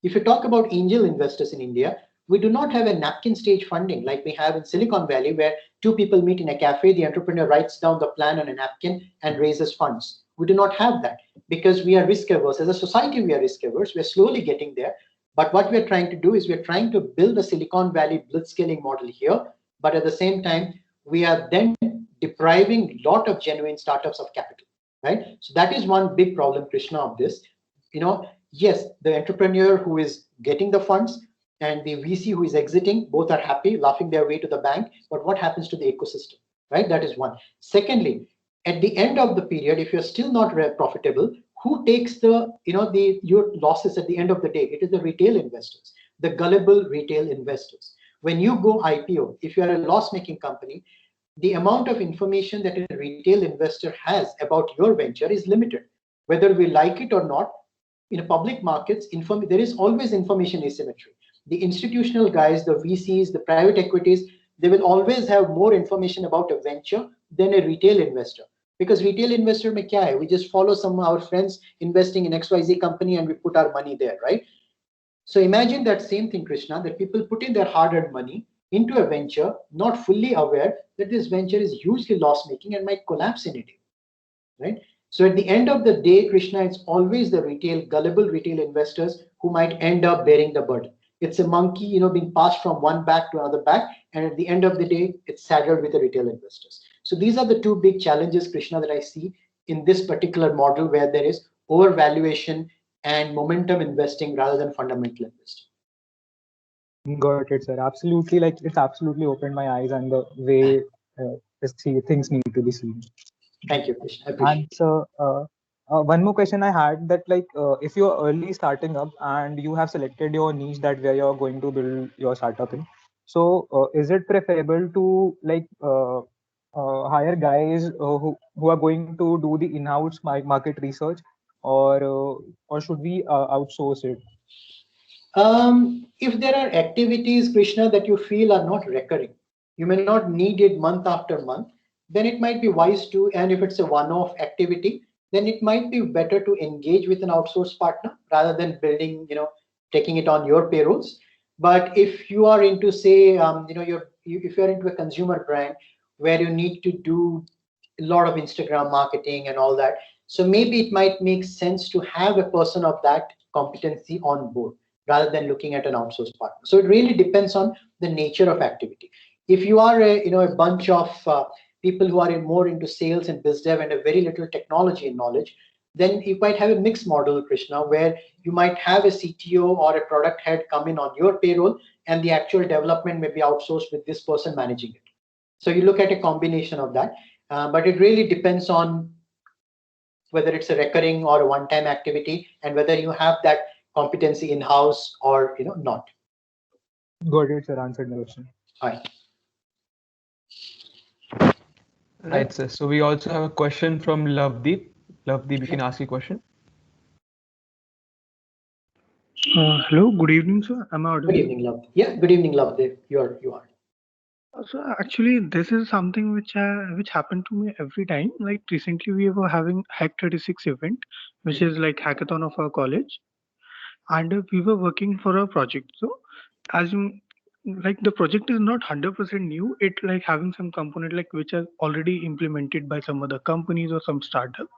If you talk about angel investors in India, we do not have a napkin stage funding like we have in Silicon Valley, where two people meet in a cafe, the entrepreneur writes down the plan on a napkin and raises funds. We do not have that because we are risk averse. As a society, we are risk averse. We're slowly getting there. But what we're trying to do is we're trying to build a Silicon Valley blitzscaling model here. But at the same time, we are then depriving a lot of genuine startups of capital, right? So that is one big problem, Krishna, of this. Yes, the entrepreneur who is getting the funds and the VC who is exiting, both are happy, laughing their way to the bank. But what happens to the ecosystem, right? That is one. Secondly, at the end of the period, if you're still not profitable, who takes your losses at the end of the day? It is the retail investors, the gullible retail investors. When you go IPO, if you are a loss-making company, the amount of information that a retail investor has about your venture is limited. Whether we like it or not, in public markets, there is always information asymmetry. The institutional guys, the VCs, the private equities, they will always have more information about a venture than a retail investor. Because retail investor mein kya hai? We just follow some of our friends investing in XYZ company and we put our money there, right? So imagine that same thing, Krishna, that people put in their hard-earned money into a venture, not fully aware that this venture is hugely loss-making and might collapse in a day, right? So at the end of the day, Krishna, it's always the gullible retail investors who might end up bearing the burden. It's a monkey, being passed from one back to another back, and at the end of the day, it's saddled with the retail investors. So these are the two big challenges, Krishna, that I see in this particular model, where there is overvaluation and momentum investing rather than fundamental investing. Got it, sir. Absolutely, like it's absolutely opened my eyes and the way things need to be seen. Thank you, Krishna. I appreciate And so, one more question I had, that like if you're early starting up and you have selected your niche that where you're going to build your startup in, so is it preferable to like hire guys who are going to do the in-house market research, or should we outsource it? If there are activities, Krishna, that you feel are not recurring, you may not need it month after month, then it might be wise to, and if it's a one-off activity, then it might be better to engage with an outsourced partner rather than building, taking it on your payrolls. But if you are into, say, if you're into a consumer brand where you need to do a lot of Instagram marketing and all that, so maybe it might make sense to have a person of that competency on board rather than looking at an outsourced partner. So it really depends on the nature of activity. If you are a bunch of people who are more into sales and biz dev and a very little technology knowledge, then you might have a mixed model, Krishna, where you might have a CTO or a product head come in on your payroll and the actual development may be outsourced with this person managing it. So you look at a combination of that, but it really depends on whether it's a recurring or a one-time activity and whether you have that competency in-house or not. Got it, sir. Answered the question. All right. Right, sir. So we also have a question from Lovedeep. Lovedeep, you can ask your question. Hello, good evening, sir. Am I audible? Good evening, Love. Yeah, good evening, Lovedeep. You are. So actually, this is something which happened to me every time. Like recently, we were having Hack 36 event, which is like hackathon of our college, and we were working for a project. So as you like, the project is not 100% new. It like having some component like which are already implemented by some other companies or some startup,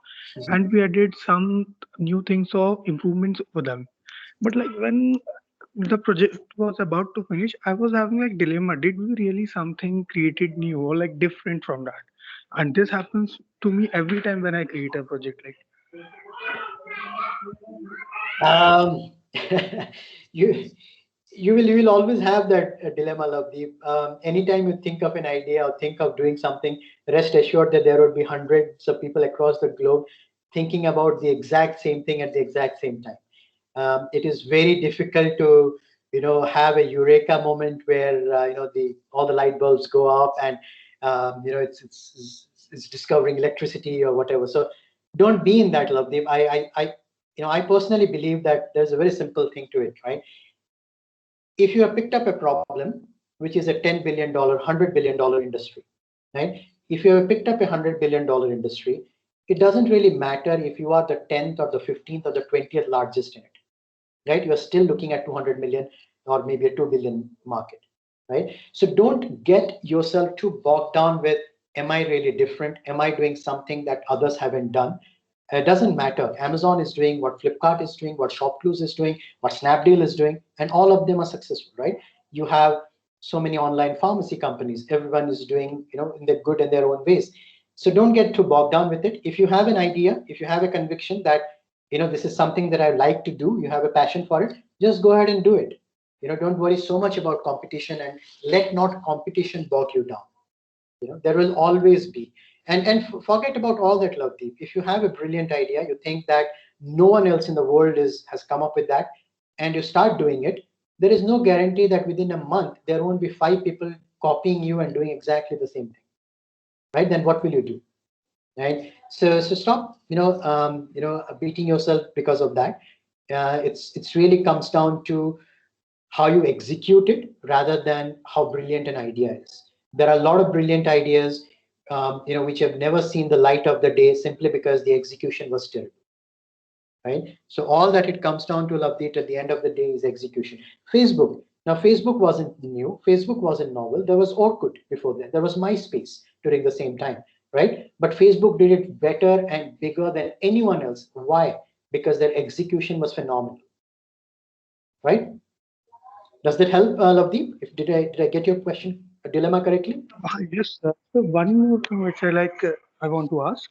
and we added some new things or improvements for them. But like when the project was about to finish, I was having like dilemma. Did we really something created new or like different from that? And this happens to me every time when I create a project. Like you will always have that dilemma, Lovedeep. Anytime you think of an idea or think of doing something, rest assured that there would be hundreds of people across the globe thinking about the exact same thing at the exact same time. It is very difficult to have a eureka moment where all the light bulbs go up and it's discovering electricity or whatever. So don't be in that, Lovedeep. I personally believe that there's a very simple thing to it, right? If you have picked up a problem which is a $10 billion, $100 billion industry, right? If you have picked up a $100 billion industry, it doesn't really matter if you are the 10th or the 15th or the 20th largest in it, right? You are still looking at 200 million or maybe a 2 billion market, right? So don't get yourself too bogged down with, am I really different? Am I doing something that others haven't done? It doesn't matter. Amazon is doing what Flipkart is doing, what ShopClues is doing, what Snapdeal is doing, and all of them are successful, right? You have so many online pharmacy companies. Everyone is doing, in their good in their own ways. So don't get too bogged down with it. If you have an idea, if you have a conviction that this is something that I like to do, you have a passion for it, just go ahead and do it. Don't worry so much about competition and let not competition bog you down. There will always be. And forget about all that, Lovedeep. If you have a brilliant idea, you think that no one else in the world has come up with that, and you start doing it, there is no guarantee that within a month there won't be 5 people copying you and doing exactly the same thing, right? Then what will you do? Right. So stop, beating yourself because of that. It's really comes down to how you execute it rather than how brilliant an idea is. There are a lot of brilliant ideas, which have never seen the light of the day simply because the execution was terrible. Right. So all that it comes down to, Lovedeep, at the end of the day is execution. Facebook. Now, Facebook wasn't new. Facebook wasn't novel. There was Orkut before that. There was MySpace during the same time. Right? But Facebook did it better and bigger than anyone else. Why? Because their execution was phenomenal. Right? Does that help, Lovedeep? Did I get your question dilemma correctly? Yes, sir. So one more thing which I want to ask.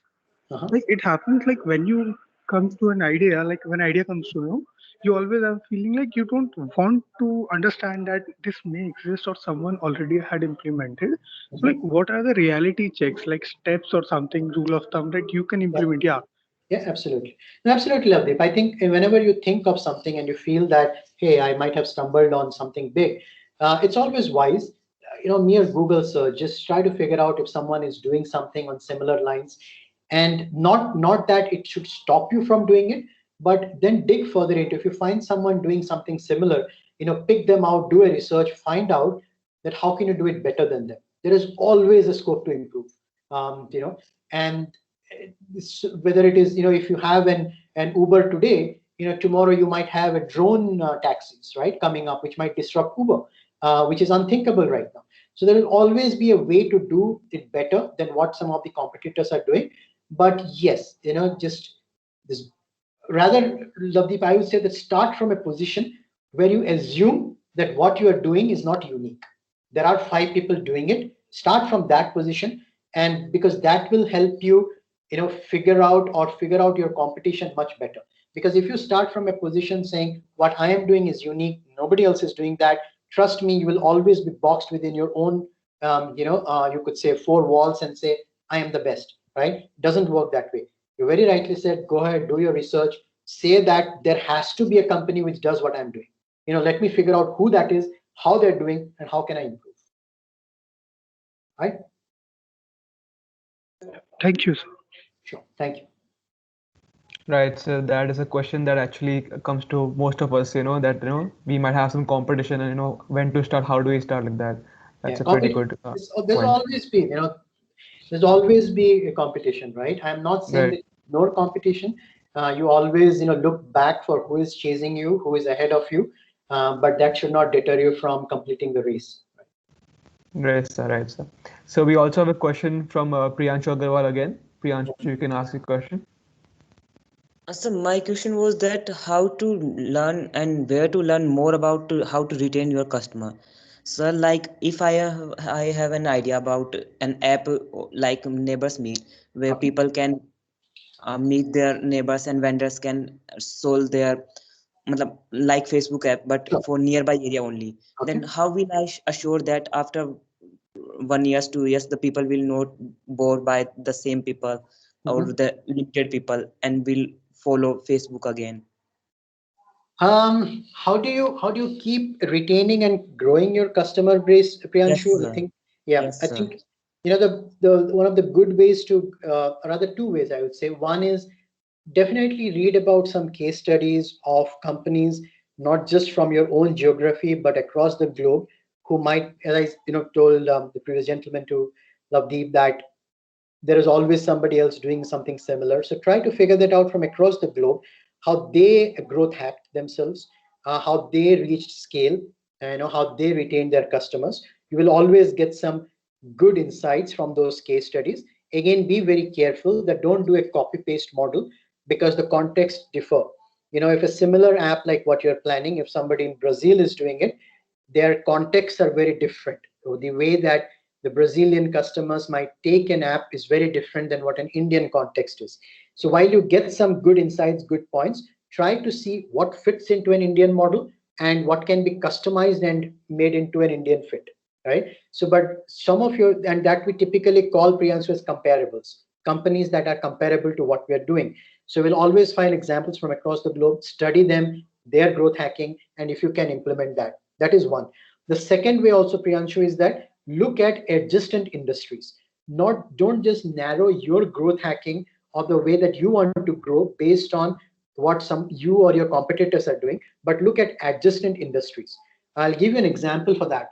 Uh-huh. Like it happens like when you come to an idea, like when idea comes to you always have feeling like you don't want to understand that this may exist or someone already had implemented. So like what are the reality checks, like steps or something, rule of thumb that you can implement? Yeah. Yeah, absolutely. No, absolutely, Lovedeep. I think whenever you think of something and you feel that, hey, I might have stumbled on something big, it's always wise, mere Google search, just try to figure out if someone is doing something on similar lines, and not that it should stop you from doing it, but then dig further into. If you find someone doing something similar, pick them out, do a research, find out that how can you do it better than them. There is always a scope to improve. And whether it is, if you have an Uber today, tomorrow you might have a drone taxis, right, coming up, which might disrupt Uber, which is unthinkable right now. So there will always be a way to do it better than what some of the competitors are doing. But yes, just this, rather, Lovedeep, I would say that start from a position where you assume that what you are doing is not unique. There are 5 people doing it. Start from that position, and because that will help you, figure out your competition much better. Because if you start from a position saying what I am doing is unique, nobody else is doing that, trust me, you will always be boxed within your own, you could say 4 walls and say I am the best. Right? Doesn't work that way. You very rightly said, go ahead, do your research, say that there has to be a company which does what I'm doing. Let me figure out who that is, how they're doing, and how can I improve. Right? Thank you, sir. Sure. Thank you. Right, so that is a question that actually comes to most of us, that we might have some competition and when to start, how do we start like that. That's Yeah, a pretty good there's point. always been, there's always be a competition, right? I'm not saying Right. that ignore competition. You always, look back for who is chasing you, who is ahead of you, but that should not deter you from completing the race. Right, sir. Right, sir. So we also have a question from Priyanshu Agarwal again. Priyanshu, you can ask a question. So my question was that how to learn and where to learn more about how to retain your customer. So like if I have an idea about an app like Neighbors Meet, where Okay. people can meet their neighbors and vendors can solve their like Facebook app, but Sure. for nearby area only. Okay. Then how will I assure that after 1 year, 2 years, the people will not bored by the same people or the limited people and will follow Facebook again? How do you keep retaining and growing your customer base, Yes, Priyanshu? I sir. think, yeah, Yes, I sir. think, the one of the good ways to, rather 2 ways, I would say. One is definitely read about some case studies of companies, not just from your own geography, but across the globe, who might, as I, told the previous gentleman to Lovedeep, that there is always somebody else doing something similar. So try to figure that out from across the globe, how they growth hacked themselves, how they reached scale, and how they retained their customers. You will always get some good insights from those case studies. Again, be very careful that don't do a copy paste model, because the context differ. If a similar app like what you're planning, if somebody in Brazil is doing it, their contexts are very different. So the way that the Brazilian customers might take an app is very different than what an Indian context is. So while you get some good insights, good points, try to see what fits into an Indian model and what can be customized and made into an Indian fit, right? So, but some of your, and that we typically call, Priyanshu, as comparables, companies that are comparable to what we're doing. So we'll always find examples from across the globe, study them, their growth hacking, and if you can implement that. That is one. The second way also, Priyanshu, is that look at adjacent industries. Don't just narrow your growth hacking or the way that you want to grow based on what some you or your competitors are doing, but look at adjacent industries. I'll give you an example for that.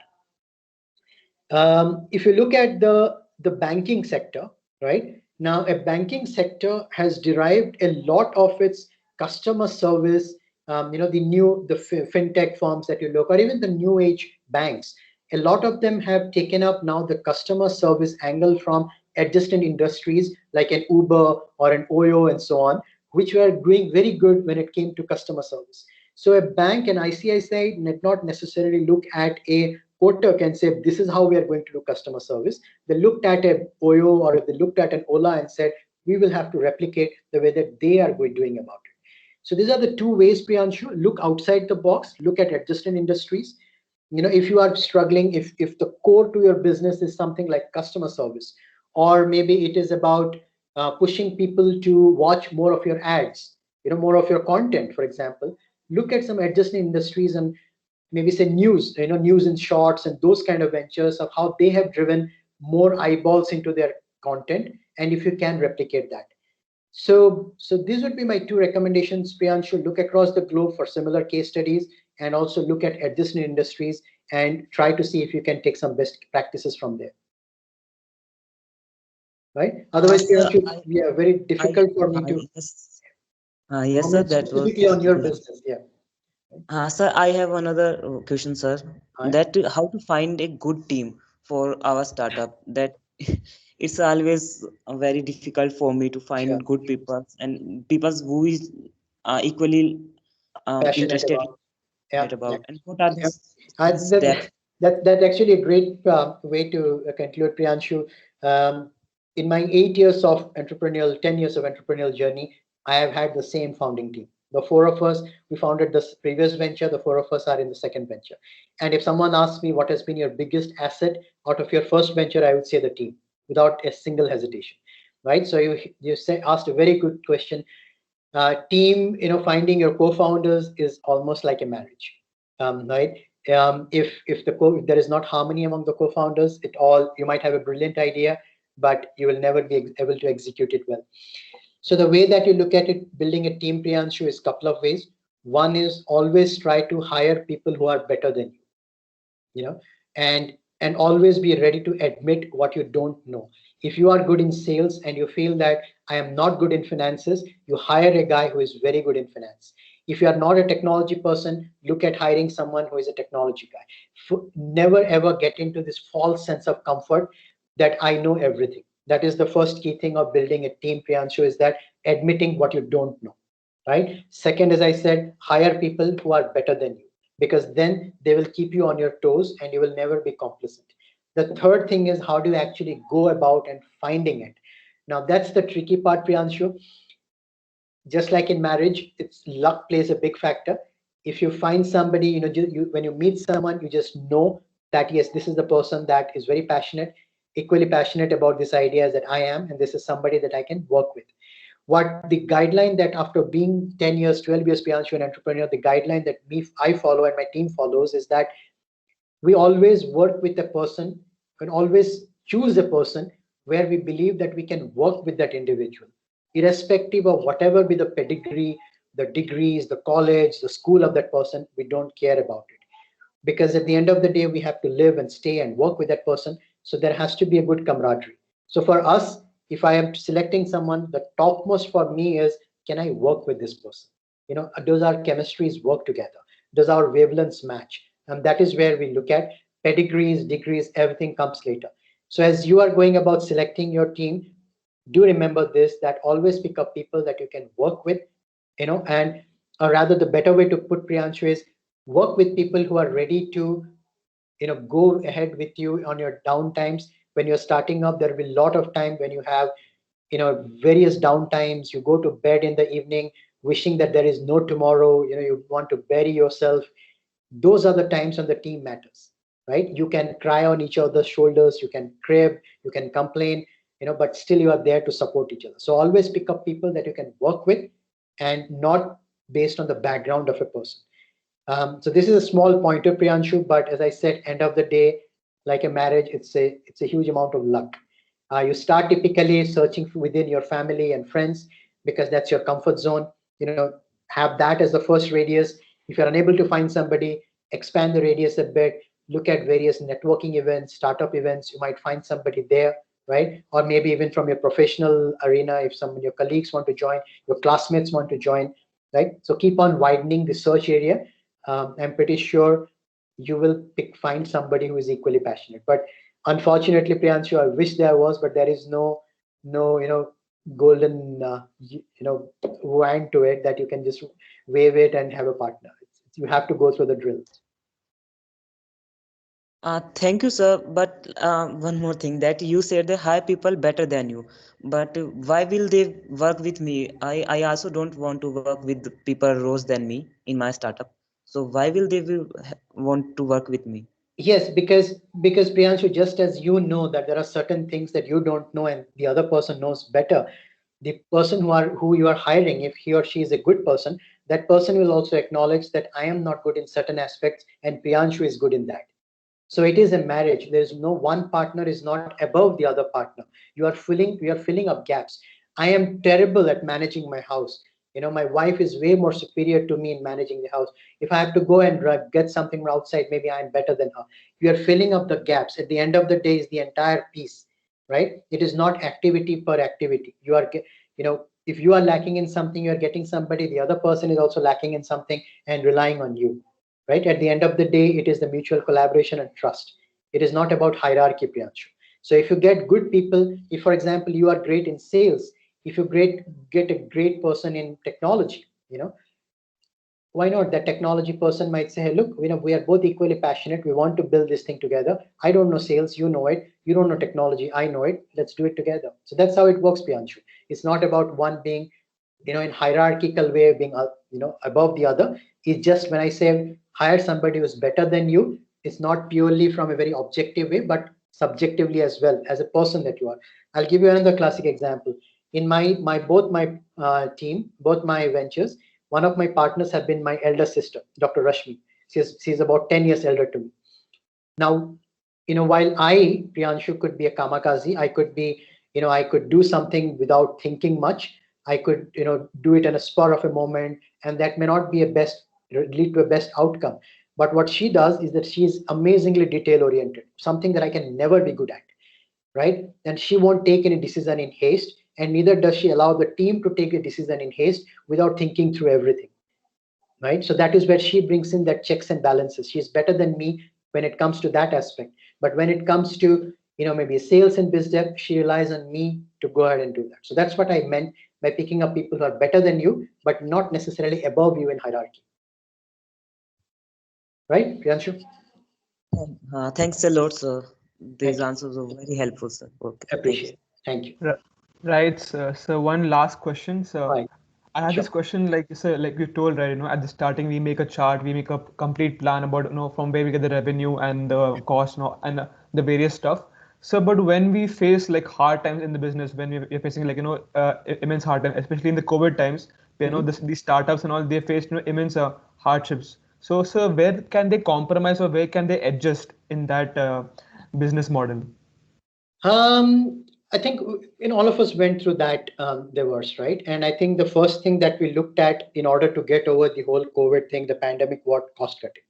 If you look at the banking sector, right now, a banking sector has derived a lot of its customer service. The fintech firms that you look, or even the new age banks, a lot of them have taken up now the customer service angle from adjacent industries like an Uber or an Oyo and so on, which were doing very good when it came to customer service. So a bank, an ICICI, need not necessarily look at a Kotak and say, this is how we are going to do customer service. They looked at a Oyo or they looked at an Ola and said, we will have to replicate the way that they are doing about it. So these are the two ways, Priyanshu. Look outside the box, look at adjacent industries. If you are struggling, if the core to your business is something like customer service, or maybe it is about pushing people to watch more of your ads, more of your content, for example, look at some adjacent industries and maybe say news, news in shorts and those kind of ventures of how they have driven more eyeballs into their content, and if you can replicate that. So these would be my two recommendations, Priyanshu. Look across the globe for similar case studies, and also look at adjacent industries and try to see if you can take some best practices from there. Right? Otherwise, Sir, Priyanshu, yeah, very difficult for me to yes, yes, sir, comment that was. specifically on your business. Yeah. Sir, I have another question, sir. Right. That how to find a good team for our startup. That it's always very difficult for me to Sure. find good people and people who is equally Passionate interested about. Yeah. about. And what are Yeah. the steps? That's actually a great way to conclude, Priyanshu. In my 8 years of 10 years of entrepreneurial journey, I have had the same founding team. The four of us, we founded this previous venture. The four of us are in the second venture. And if someone asks me what has been your biggest asset out of your first venture, I would say the team, without a single hesitation. Right. So you asked a very good question. Team, finding your co-founders is almost like a marriage, right? If there is not harmony among the co-founders, you might have a brilliant idea, but you will never be able to execute it well. So the way that you look at it, building a team, Priyanshu, is a couple of ways. One is always try to hire people who are better than you, and always be ready to admit what you don't know. If you are good in sales and you feel that I am not good in finances, you hire a guy who is very good in finance. If you are not a technology person, look at hiring someone who is a technology guy. Never ever get into this false sense of comfort that I know everything. That is the first key thing of building a team, Priyanshu, is that admitting what you don't know. Right. Second, as I said, hire people who are better than you, because then they will keep you on your toes and you will never be complacent. The third thing is, how do you actually go about and finding it? Now that's the tricky part, Priyanshu. Just like in marriage, it's luck plays a big factor. If you find somebody, when you meet someone, you just know that yes, this is the person that is very passionate, equally passionate about this idea that I am, and this is somebody that I can work with. What the guideline that after being 10 years, 12 years, Priyanshu, an entrepreneur, the guideline that I follow and my team follows is that we always work with a person and always choose a person where we believe that we can work with that individual, irrespective of whatever be the pedigree, the degrees, the college, the school of that person. We don't care about it, because at the end of the day, we have to live and stay and work with that person. So there has to be a good camaraderie. So for us, if I am selecting someone, the topmost for me is, can I work with this person? Does our chemistries work together? Does our wavelengths match? And that is where we look at pedigrees, degrees, everything comes later. So as you are going about selecting your team, do remember this, that always pick up people that you can work with, and or rather the better way to put, Priyanshu, is work with people who are ready to go ahead with you on your down times. When you're starting up, there will be a lot of time when you have various down times. You go to bed in the evening wishing that there is no tomorrow. You want to bury yourself. Those are the times when the team matters, right? You can cry on each other's shoulders, you can crib, you can complain, but still you are there to support each other. So always pick up people that you can work with, and not based on the background of a person. So this is a small pointer, Priyanshu, but as I said, end of the day, like a marriage, it's a huge amount of luck. You start typically searching within your family and friends, because that's your comfort zone. Have that as the first radius. If you're unable to find somebody, expand the radius a bit. Look at various networking events, startup events. You might find somebody there, right? Or maybe even from your professional arena, if some of your colleagues want to join, your classmates want to join, right? So keep on widening the search area. I'm pretty sure you will find somebody who is equally passionate. But unfortunately, Priyanshu, I wish there was, but there is no golden wand to it that you can just wave it and have a partner. You have to go through the drill. Thank you, sir. But one more thing that you said they hire people better than you. But why will they work with me? I also don't want to work with the people worse than me in my startup. So why will they want to work with me? Yes, because Priyanshu, just as you know that there are certain things that you don't know and the other person knows better, the person who you are hiring, if he or she is a good person, that person will also acknowledge that I am not good in certain aspects and Priyanshu is good in that. So it is a marriage. There is no one partner is not above the other partner. We are filling up gaps. I am terrible at managing my house. My wife is way more superior to me in managing the house. If I have to go and get something from outside, maybe I'm better than her. We are filling up the gaps. At the end of the day, is the entire piece, right? It is not activity per activity. If you are lacking in something, you are getting somebody. The other person is also lacking in something and relying on you, right? At the end of the day, it is the mutual collaboration and trust. It is not about hierarchy, Priyanshu. So if you get good people, if for example you are great in sales, if you get a great person in technology, why not? That technology person might say, hey, look, we are both equally passionate, we want to build this thing together. I don't know sales, you know it. You don't know technology, I know it. Let's do it together. So that's how it works, Priyanshu. It's not about one being in hierarchical way being above the other. It's just when I say hire somebody who's better than you, it's not purely from a very objective way but subjectively as well as a person that you are. I'll give you another classic example. In my both my team, both my ventures, one of my partners have been my elder sister, Dr. Rashmi. She's about 10 years elder to me. Now, while I, Priyanshu, could be a kamikaze, I could be, I could do something without thinking much. I could, do it in a spur of a moment, and that may not be lead to a best outcome. But what she does is that she is amazingly detail oriented, something that I can never be good at, right? And she won't take any decision in haste, and neither does she allow the team to take a decision in haste without thinking through everything, right? So that is where she brings in that checks and balances. She's better than me when it comes to that aspect. But when it comes to maybe sales and biz dev, she relies on me to go ahead and do that. So that's what I meant by picking up people who are better than you, but not necessarily above you in hierarchy. Right, Priyanshu? Thanks a lot, sir. These Thank you. answers were very helpful, sir. Okay, Appreciate it. Thank you. Right, sir. So one last question, sir. Right. I had Sure. this question, like sir, like you told, right? At the starting, we make a chart, we make a complete plan about, from where we get the revenue and the cost, and the various stuff. So, but when we face like hard times in the business, when we're facing like immense hard time, especially in the COVID times, these startups and all, they faced immense hardships. So, sir, where can they compromise or where can they adjust in that business model? I think all of us went through that divorce, right? And I think the first thing that we looked at in order to get over the whole COVID thing, the pandemic, what cost cutting,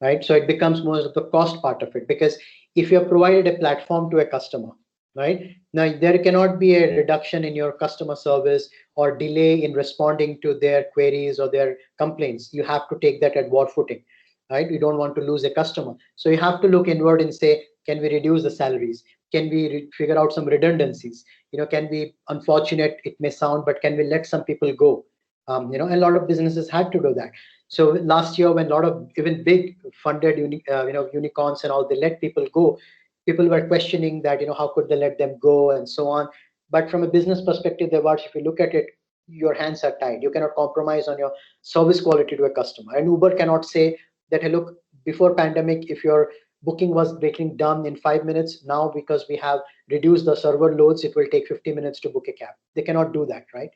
right? So it becomes more of the cost part of it, because if you have provided a platform to a customer, right? Now there cannot be a reduction in your customer service or delay in responding to their queries or their complaints. You have to take that at war footing, right? You don't want to lose a customer. So you have to look inward and say, can we reduce the salaries? Can we figure out some redundancies? Can we, unfortunate it may sound, but can we let some people go? A lot of businesses had to do that. So last year, when a lot of even big funded unicorns and all, they let people go, people were questioning that, how could they let them go and so on. But from a business perspective, if you look at it, your hands are tied. You cannot compromise on your service quality to a customer. And Uber cannot say that, hey, look, before pandemic, if your booking was getting done in 5 minutes, now because we have reduced the server loads, it will take 50 minutes to book a cab. They cannot do that, right?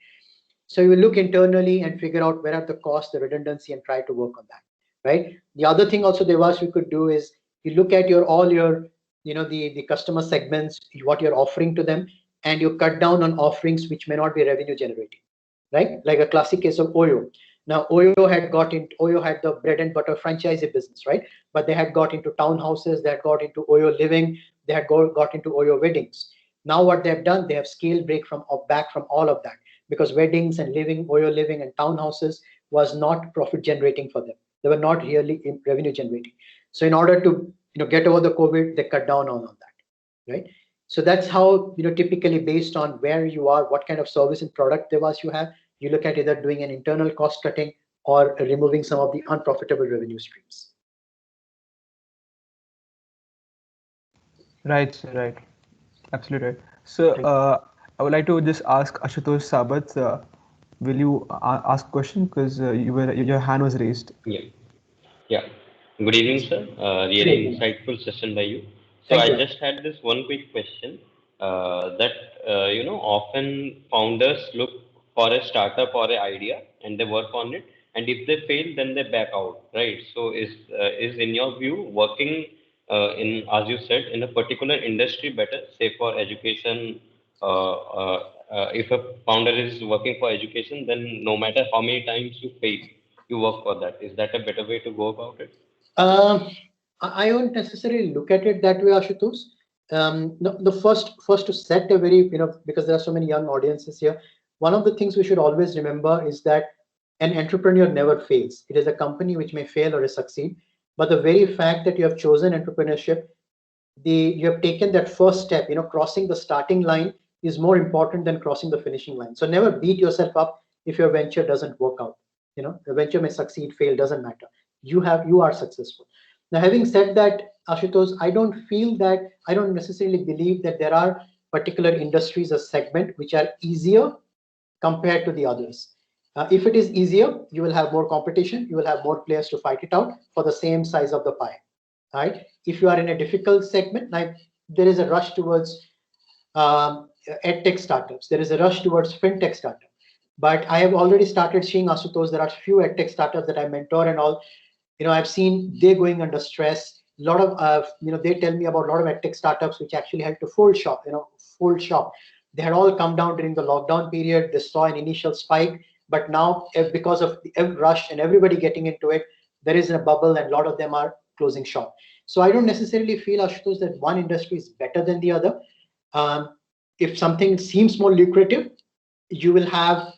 So you will look internally and figure out where are the costs, the redundancy, and try to work on that, right? The other thing also, Devas, you could do is you look at all your, the customer segments, what you're offering to them, and you cut down on offerings which may not be revenue generating, right? Like a classic case of Oyo. Now Oyo had the bread and butter franchisee business, right? But they had got into townhouses, they had got into Oyo living, they had got into Oyo weddings. Now what they have done, they have scaled back from all of that, because weddings and Oyo living and townhouses was not profit generating for them. They were not really revenue generating. So in order to get over the COVID, they cut down on that, right? So that's how, typically based on where you are, what kind of service and product Devas you have, you look at either doing an internal cost cutting or removing some of the unprofitable revenue streams. Right, sir, right. Absolutely right. So, I would like to just ask Ashutosh Sabat, will you ask a question? Because your hand was raised. Yeah, yeah. Good evening, sir. Good Really evening. insightful session by you. So Thank I you. just had this one quick question that often founders look for a startup or an idea and they work on it, and if they fail, then they back out, right? So is in your view working in, as you said, in a particular industry better, say for education? If a founder is working for education, then no matter how many times you fail, you work for that. Is that a better way to go about it? Um, I won't necessarily look at it that way, Ashutosh. No, the first to set a very, because there are so many young audiences here, one of the things we should always remember is that an entrepreneur never fails. It is a company which may fail or succeed, but the very fact that you have chosen entrepreneurship, you have taken that first step, crossing the starting line is more important than crossing the finishing line. So never beat yourself up if your venture doesn't work out. The venture may succeed, fail, doesn't matter. You are successful. Now, having said that, Ashutosh, I don't necessarily believe that there are particular industries or segment which are easier compared to the others. If it is easier, you will have more competition, you will have more players to fight it out for the same size of the pie. Right? If you are in a difficult segment, like there is a rush towards edtech startups, there is a rush towards fintech startups. But I have already started seeing, Ashutosh, there are few edtech startups that I mentor and all. I've seen they going under stress. A lot of, they tell me about a lot of edtech startups which actually had to full shop. They had all come down during the lockdown period. They saw an initial spike, but now because of the rush and everybody getting into it, there is a bubble and a lot of them are closing shop. So I don't necessarily feel, Ashutosh, that one industry is better than the other. If something seems more lucrative, you will have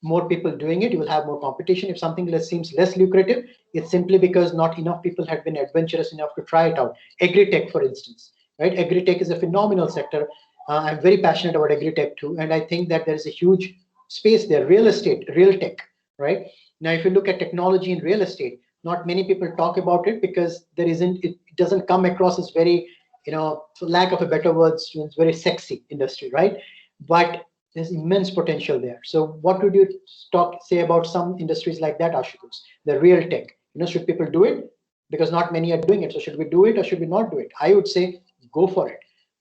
more people doing it, you will have more competition. If something seems less lucrative, it's simply because not enough people had been adventurous enough to try it out. Agri-tech, for instance, right? Agri-tech is a phenomenal sector. I'm very passionate about agri-tech too, and I think that there is a huge space there. Real estate, real tech, right? Now, if you look at technology in real estate, not many people talk about it because it doesn't come across as very, for lack of a better word, it's very sexy industry, right? But there's immense potential there. So what would you say about some industries like that, Ashutosh? The real tech. Should people do it? Because not many are doing it. So should we do it or should we not do it? I would say go for it.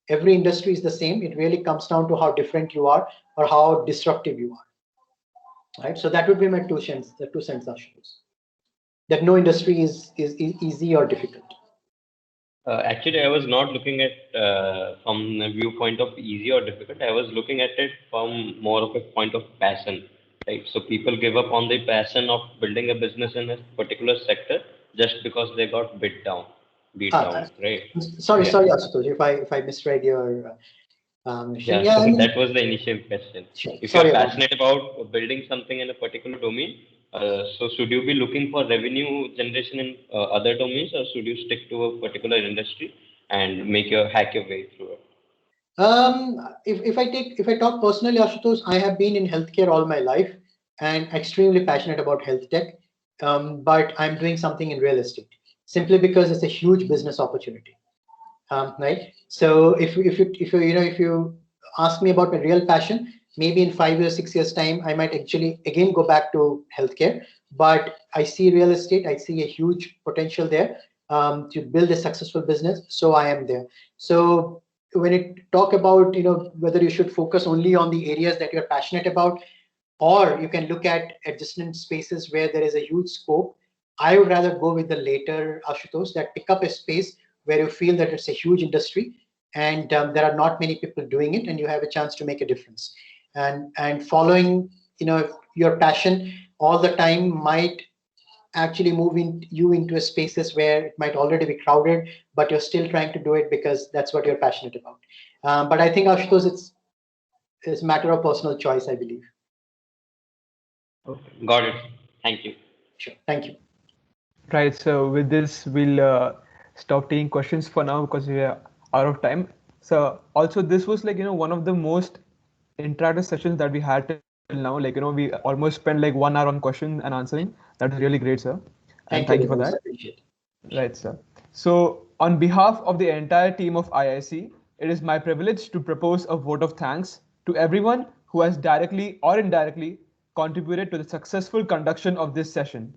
Every industry is the same. It really comes down to how different you are or how disruptive you are. Right. So that would be my 2 cents, Ashutosh. That no industry is easy or difficult. Actually, I was not looking at from the viewpoint of easy or difficult. I was looking at it from more of a point of passion, right? So people give up on the passion of building a business in a particular sector just because they got beat down, right? Sorry, Yeah. Ashutosh, if I misread your Yeah, yeah, so that was the initial question. Sure. If you're Sorry about passionate about building something in a particular domain, so should you be looking for revenue generation in other domains, or should you stick to a particular industry and hack your way through it? If I talk personally, Ashutosh, I have been in healthcare all my life and extremely passionate about health tech. But I'm doing something in real estate simply because it's a huge business opportunity. Right. So if you ask me about my real passion, maybe in 5 years, 6 years time, I might actually again go back to healthcare. But I see real estate, I see a huge potential there to build a successful business. So I am there. So when it talk about whether you should focus only on the areas that you're passionate about, or you can look at adjacent spaces where there is a huge scope, I would rather go with the later, Ashutosh, that pick up a space where you feel that it's a huge industry and there are not many people doing it and you have a chance to make a difference. And following your passion all the time might actually move you into a spaces where it might already be crowded, but you're still trying to do it because that's what you're passionate about. But I think, Ashutosh, it's a matter of personal choice, I believe. Okay, got it. Thank you. Sure. Thank you. Right. So with this, we'll stop taking questions for now because we are out of time. So also this was one of the most interactive sessions that we had till now. We almost spent 1 hour on question and answering. That was really great, sir. And thank you for that. Appreciate it. Right, sir. So On behalf of the entire team of IIC, it is my privilege to propose a vote of thanks to everyone who has directly or indirectly contributed to the successful conduction of this session.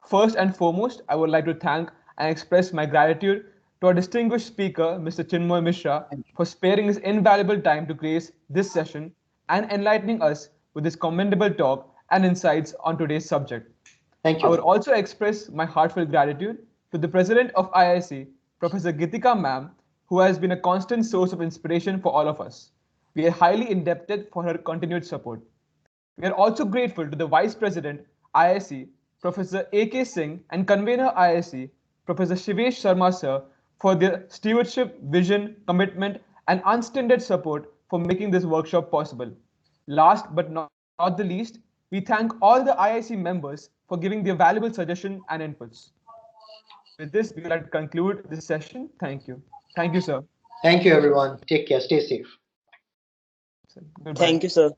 First and foremost, I would like to thank and express my gratitude to our distinguished speaker, Mr. Chinmoy Mishra, for sparing his invaluable time to grace this session and enlightening us with his commendable talk and insights on today's subject. Thank I you. would also express my heartfelt gratitude to the President of IIC, Professor Gitika Ma'am, who has been a constant source of inspiration for all of us. We are highly indebted for her continued support. We are also grateful to the Vice President, IIC, Professor A.K. Singh, and Convener IIC, Professor Shivesh Sharma Sir, for their stewardship, vision, commitment, and unstinted support for making this workshop possible. Last but not the least, we thank all the IIC members for giving their valuable suggestions and inputs. With this, we would like to conclude this session. Thank you. Thank you, sir. Thank you, everyone. Take care. Stay safe. Goodbye. Thank you, sir.